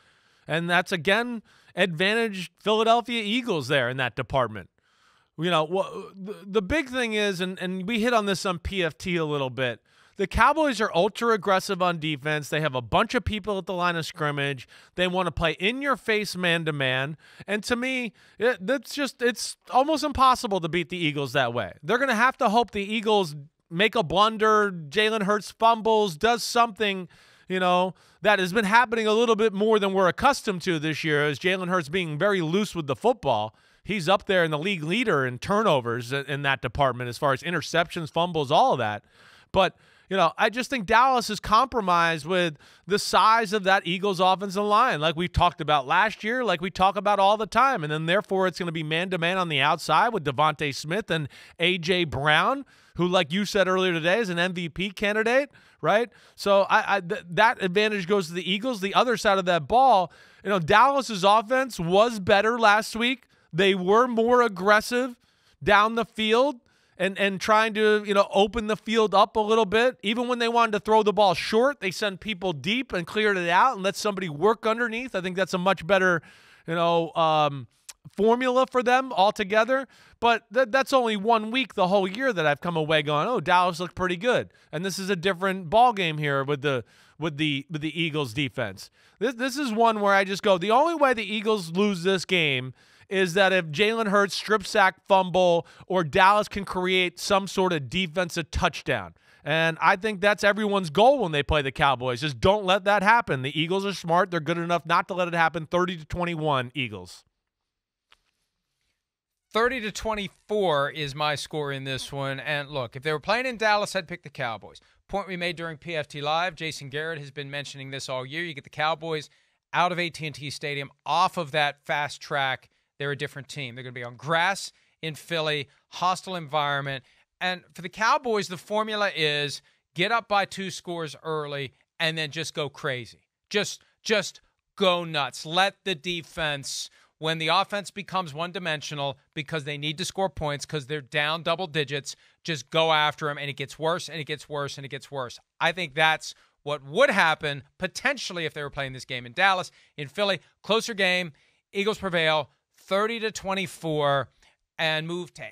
S2: And that's, again, advantage Philadelphia Eagles there in that department. You know, the big thing is, and we hit on this on PFT a little bit, the Cowboys are ultra aggressive on defense. They have a bunch of people at the line of scrimmage. They want to play in-your-face man-to-man. And to me, it's almost impossible to beat the Eagles that way. They're going to have to hope the Eagles make a blunder, Jalen Hurts fumbles, does something, you know, that has been happening a little bit more than we're accustomed to this year, as Jalen Hurts being very loose with the football. He's up there in the league leader in turnovers in that department as far as interceptions, fumbles, all of that. But, you know, I just think Dallas is compromised with the size of that Eagles offensive line, like we talked about last year, like we talk about all the time. And then, therefore, it's going to be man-to-man on the outside with Devontae Smith and A.J. Brown, who, like you said earlier today, is an MVP candidate, right? So that advantage goes to the Eagles. The other side of that ball, you know, Dallas's offense was better last week. They were more aggressive down the field and trying to, you know, open the field up a little bit. Even when they wanted to throw the ball short, they sent people deep and cleared it out and let somebody work underneath. I think that's a much better, you know, formula for them altogether, but that's only 1 week the whole year that I've come away going, oh, Dallas looked pretty good. And this is a different ball game here with the Eagles defense. This is one where I just go, the only way the Eagles lose this game is that if Jalen Hurts strip sack, fumble, or Dallas can create some sort of defensive touchdown. And I think that's everyone's goal when they play the Cowboys. Just don't let that happen. The Eagles are smart. They're good enough not to let it happen. 30-21 Eagles.
S1: 30-24 is my score in this one. And look, if they were playing in Dallas, I'd pick the Cowboys. Point we made during PFT Live, Jason Garrett has been mentioning this all year. You get the Cowboys out of AT&T Stadium, off of that fast track. They're a different team. They're going to be on grass in Philly, hostile environment. And for the Cowboys, the formula is get up by 2 scores early and then just go crazy. Just go nuts. Let the defense, when the offense becomes one-dimensional because they need to score points because they're down double digits, just go after them, and it gets worse and it gets worse and it gets worse. I think that's what would happen potentially if they were playing this game in Dallas. In Philly, closer game, Eagles prevail 30-24. And move to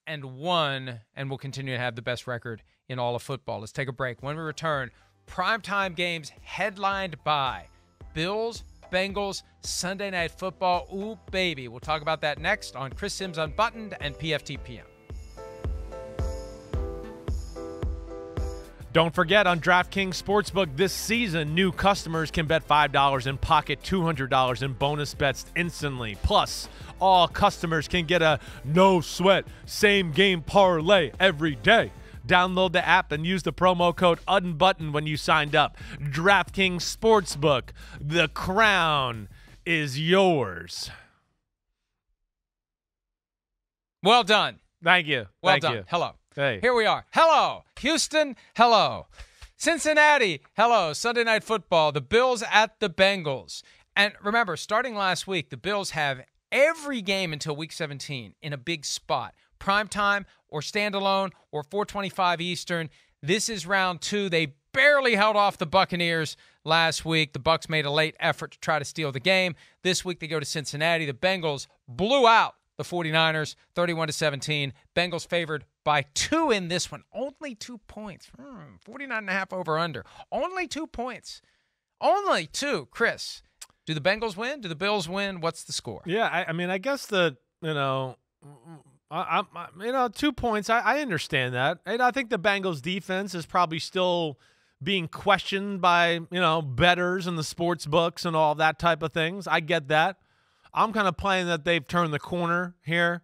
S1: 8-1, and we'll continue to have the best record in all of football. Let's take a break. When we return, primetime games headlined by Bills, Bengals, Sunday Night Football. Ooh, baby. We'll talk about that next on Chris Simms Unbuttoned and PFTPM.
S2: Don't forget, on DraftKings Sportsbook this season, new customers can bet $5 and pocket $200 in bonus bets instantly. Plus, all customers can get a no-sweat, same-game parlay every day. Download the app and use the promo code UNBUTTONED when you signed up. DraftKings Sportsbook, the crown is yours.
S1: Well done.
S2: Thank you.
S1: Well
S2: Thank
S1: done.
S2: you.
S1: Hello.
S2: Hey.
S1: Here we are. Hello. Houston. Hello. Cincinnati. Hello. Sunday Night Football. The Bills at the Bengals. And remember, starting last week, the Bills have every game until Week 17 in a big spot. Primetime or standalone or 4:25 Eastern. This is round 2. They barely held off the Buccaneers last week. The Bucs made a late effort to try to steal the game. This week they go to Cincinnati. The Bengals blew out the 49ers 31-17. Bengals favored by 2 in this one. Only 2 points. 49.5 over under. Only 2 points. Only 2. Chris, do the Bengals win? Do the Bills win? What's the score?
S2: Yeah, I mean, I guess 2 points. I understand that. And I think the Bengals defense is probably still being questioned by, bettors and the sports books and all that type of things. I get that. I'm kind of playing that they've turned the corner here,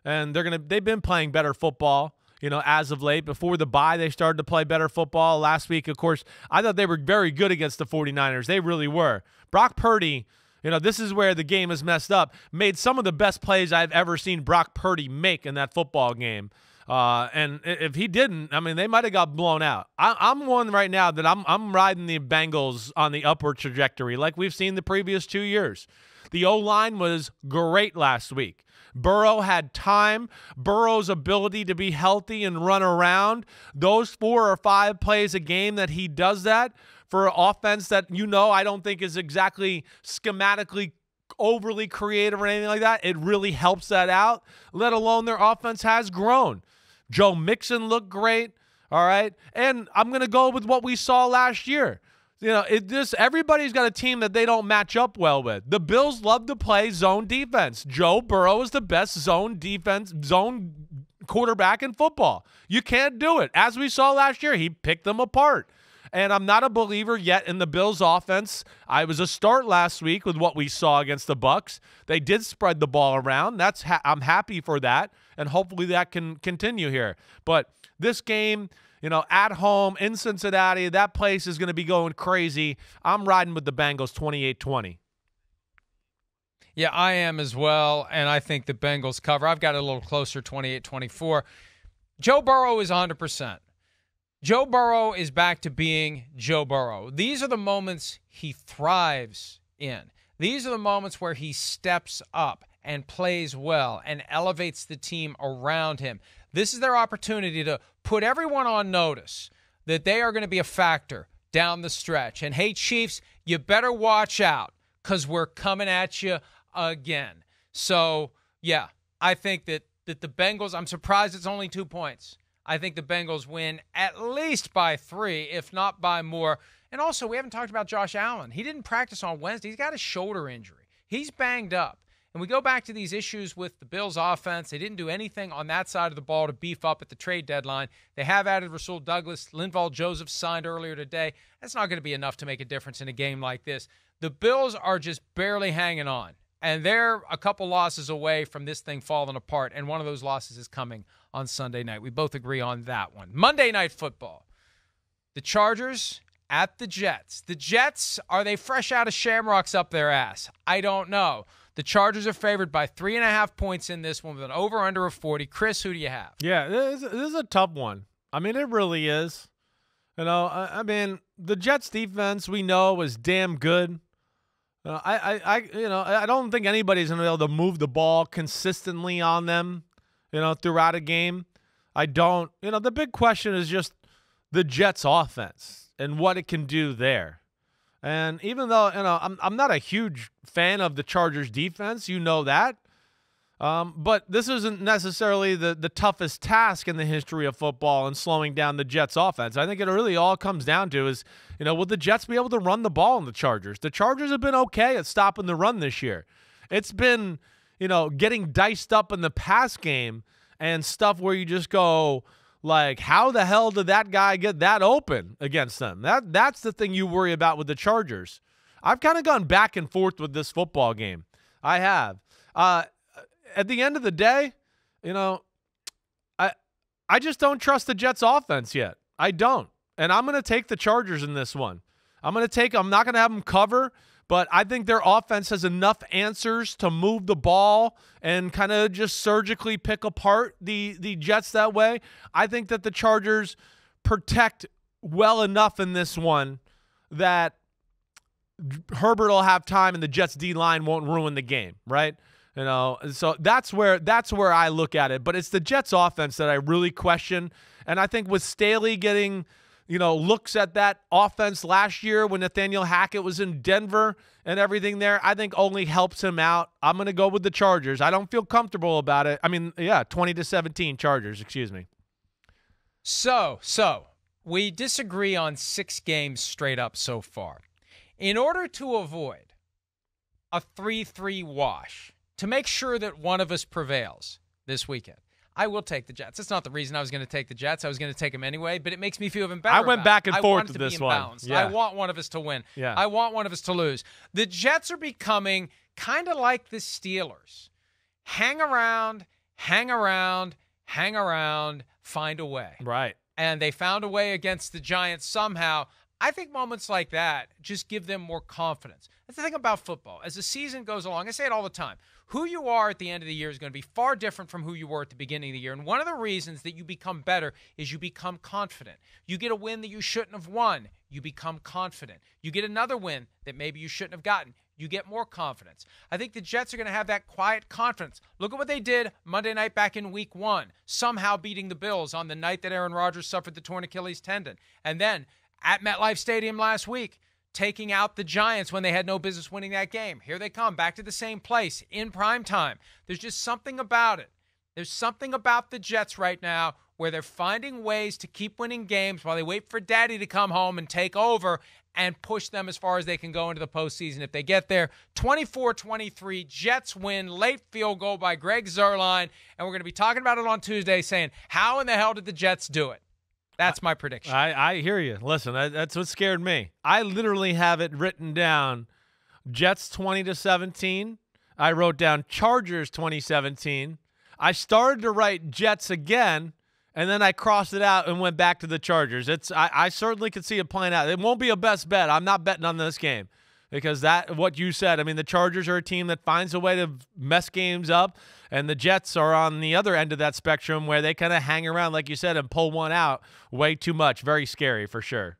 S2: and they've been playing better football, as of late. Before the bye, they started to play better football. Last week, of course, I thought they were very good against the 49ers. They really were. Brock Purdy, this is where the game is messed up, made some of the best plays I've ever seen Brock Purdy make in that football game. And if he didn't, they might have got blown out. I'm one right now that I'm riding the Bengals on the upward trajectory like we've seen the previous 2 years. The O-line was great last week. Burrow had time. Burrow's ability to be healthy and run around, those 4 or 5 plays a game that he does that for an offense that, I don't think is exactly schematically overly creative or anything like that. It really helps that out, let alone their offense has grown. Joe Mixon looked great, all right? And I'm going to go with what we saw last year. Everybody's got a team that they don't match up well with. The Bills love to play zone defense. Joe Burrow is the best zone quarterback in football. You can't do it. As we saw last year, he picked them apart. And I'm not a believer yet in the Bills' offense. I was a start last week with what we saw against the Bucs. They did spread the ball around. I'm happy for that, and hopefully that can continue here. But this game, at home in Cincinnati, that place is going to be going crazy. I'm riding with the Bengals 28-20.
S1: Yeah, I am as well, and I think the Bengals cover. I've got it a little closer, 28-24. Joe Burrow is 100%. Joe Burrow is back to being Joe Burrow. These are the moments he thrives in. These are the moments where he steps up and plays well and elevates the team around him. This is their opportunity to put everyone on notice that they are going to be a factor down the stretch. And, hey, Chiefs, you better watch out because we're coming at you again. So, yeah, I think that the Bengals, I'm surprised it's only 2 points. I think the Bengals win at least by 3, if not by more. And also, we haven't talked about Josh Allen. He didn't practice on Wednesday. He's got a shoulder injury. He's banged up. And we go back to these issues with the Bills' offense. They didn't do anything on that side of the ball to beef up at the trade deadline. They have added Rasul Douglas. Linval Joseph signed earlier today. That's not going to be enough to make a difference in a game like this. The Bills are just barely hanging on. And they're a couple losses away from this thing falling apart. And one of those losses is coming on Sunday night. We both agree on that one. Monday Night Football. The Chargers at the Jets. The Jets, are they fresh out of shamrocks up their ass? I don't know. The Chargers are favored by 3.5 points in this one with an over-under of 40. Chris, who do you have?
S2: Yeah, this is a tough one. I mean, it really is. You know, I mean, the Jets defense we know is damn good. I don't think anybody's going to be able to move the ball consistently on them, throughout a game. I don't. The big question is just the Jets offense and what it can do there. And even though, I'm not a huge fan of the Chargers defense, that. But this isn't necessarily the toughest task in the history of football in slowing down the Jets offense. I think it really all comes down to is, will the Jets be able to run the ball on the Chargers? The Chargers have been okay at stopping the run this year. It's been, getting diced up in the pass game and stuff where you just go, like, how the hell did that guy get that open against them? That's the thing you worry about with the Chargers. I've kind of gone back and forth with this football game. I have. At the end of the day, I just don't trust the Jets offense yet. I don't. And I'm going to take the Chargers in this one. I'm not going to have them cover, but I think their offense has enough answers to move the ball and kind of just surgically pick apart the Jets that way. I think that the Chargers protect well enough in this one that Herbert will have time and the Jets D-line won't ruin the game, right? So that's where I look at it. But it's the Jets offense that I really question. And I think with Staley getting, looks at that offense last year when Nathaniel Hackett was in Denver and everything there, I think only helps him out. I'm going to go with the Chargers. I don't feel comfortable about it. 20-17 Chargers, excuse me.
S1: So we disagree on 6 games straight up so far. In order to avoid a 3-3 wash, to make sure that one of us prevails this weekend, I will take the Jets. That's not the reason I was going to take the Jets. I was going to take them anyway, but it makes me feel even better.
S2: I went back and forth with this one.
S1: Yeah. I want one of us to win.
S2: Yeah.
S1: I want one of us to lose. The Jets are becoming kind of like the Steelers. Hang around, find a way.
S2: Right.
S1: And they found a way against the Giants somehow. I think moments like that just give them more confidence. That's the thing about football. As the season goes along, I say it all the time, who you are at the end of the year is going to be far different from who you were at the beginning of the year. And one of the reasons that you become better is you become confident. You get a win that you shouldn't have won, you become confident. You get another win that maybe you shouldn't have gotten, you get more confidence. I think the Jets are going to have that quiet confidence. Look at what they did Monday night back in week 1, somehow beating the Bills on the night that Aaron Rodgers suffered the torn Achilles tendon. And then at MetLife Stadium last week, taking out the Giants when they had no business winning that game. Here they come, back to the same place in prime time. There's just something about it. There's something about the Jets right now where they're finding ways to keep winning games while they wait for Daddy to come home and take over and push them as far as they can go into the postseason. If they get there, 24-23, Jets win, late field goal by Greg Zuerlein, and we're going to be talking about it on Tuesday saying, how in the hell did the Jets do it? That's my prediction.
S2: I hear you. Listen, that's what scared me. I literally have it written down, Jets 20-17. I wrote down Chargers 2017. I started to write Jets again, and then I crossed it out and went back to the Chargers. I certainly could see it playing out. It won't be a best bet. I'm not betting on this game because what you said. The Chargers are a team that finds a way to mess games up, and the Jets are on the other end of that spectrum where they kind of hang around, like you said, and pull one out way too much. Very scary for sure.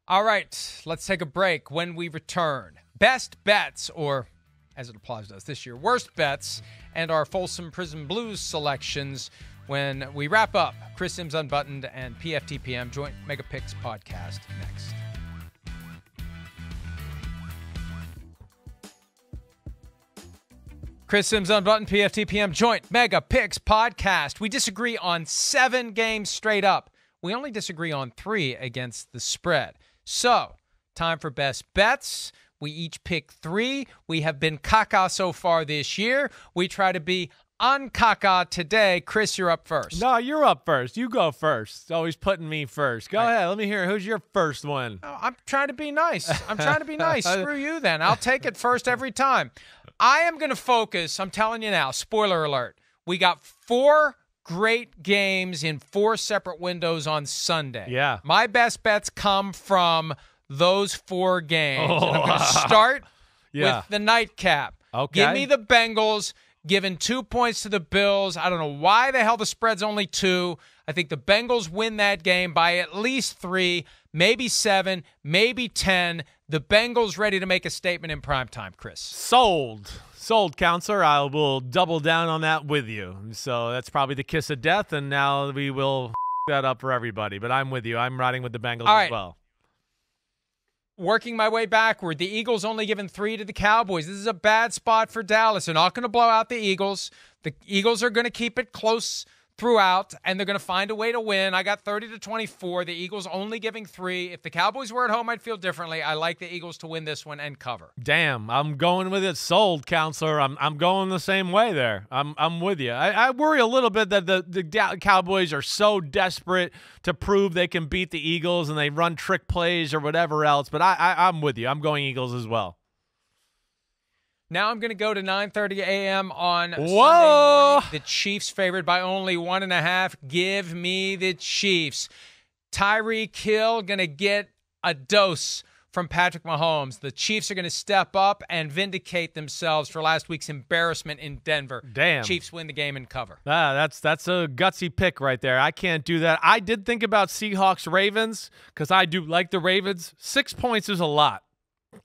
S1: All right, let's take a break. When we return, best bets, or as it applies to us this year, worst bets, and our Folsom Prison Blues selections when we wrap up Chris Simms Unbuttoned and PFTPM Joint Mega Picks podcast next. Chris Simms Unbuttoned, PFTPM Joint Mega Picks Podcast. We disagree on 7 games straight up. We only disagree on 3 against the spread. So, time for best bets. We each pick 3. We have been caca so far this year. We try to be uncaca today. Chris, you're up first.
S2: No, you're up first. You go first. It's always putting me first. Go ahead. Let me hear. Who's your first one?
S1: Oh, I'm trying to be nice. Screw you then. I'll take it first every time. I am going to focus. I'm telling you now, spoiler alert. We got 4 great games in 4 separate windows on Sunday.
S2: Yeah.
S1: My best bets come from those 4 games. And I'm going to start with the nightcap.
S2: Okay.
S1: Give me the Bengals, giving 2 points to the Bills. I don't know why the hell the spread's only 2. I think the Bengals win that game by at least 3, maybe 7, maybe 10. The Bengals ready to make a statement in primetime, Chris.
S2: Sold, counselor. I will double down on that with you. So that's probably the kiss of death, and now we will that up for everybody. But I'm with you. I'm riding with the Bengals as well.
S1: Working my way backward, the Eagles only given 3 to the Cowboys. This is a bad spot for Dallas. They're not going to blow out the Eagles. The Eagles are going to keep it close throughout, and they're going to find a way to win. I got 30-24. The Eagles only giving 3. If the Cowboys were at home, I'd feel differently. I like the Eagles to win this one and cover.
S2: Damn, I'm going with it. Sold, counselor. I'm going the same way there. I'm with you. I worry a little bit that the Cowboys are so desperate to prove they can beat the Eagles and they run trick plays or whatever else. But I'm with you. I'm going Eagles as well.
S1: Now I'm going to go to 9:30 a.m. on Sunday
S2: Whoa!
S1: morning. The Chiefs favored by only 1.5. Give me the Chiefs. Tyreek Hill going to get a dose from Patrick Mahomes. The Chiefs are going to step up and vindicate themselves for last week's embarrassment in Denver.
S2: Damn.
S1: Chiefs win the game and cover.
S2: That's a gutsy pick right there. I can't do that. I did think about Seahawks-Ravens because I do like the Ravens. 6 points is a lot.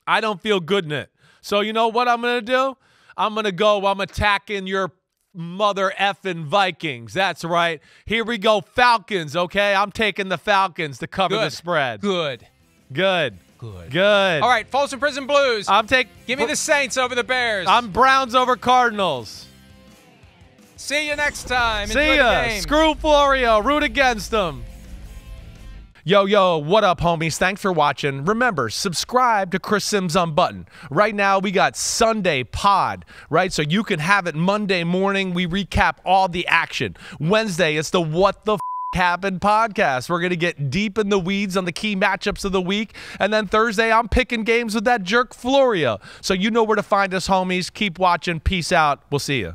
S2: I don't feel good in it. So you know what I'm going to do? I'm attacking your mother effing Vikings. That's right. Here we go, Falcons, okay? I'm taking the Falcons to cover the spread.
S1: Good.
S2: All
S1: right, Folsom Prison Blues. Give me the Saints over the Bears.
S2: I'm Browns over Cardinals.
S1: See you next time.
S2: See ya. Screw Florio. Root against them. Yo, what up, homies? Thanks for watching. Remember, subscribe to Chris Simms Unbuttoned. Right now, we got Sunday pod, right? So you can have it Monday morning. We recap all the action. Wednesday, it's the What the F Happened podcast. We're going to get deep in the weeds on the key matchups of the week. And then Thursday, I'm picking games with that jerk Florio. So you know where to find us, homies. Keep watching. Peace out. We'll see you.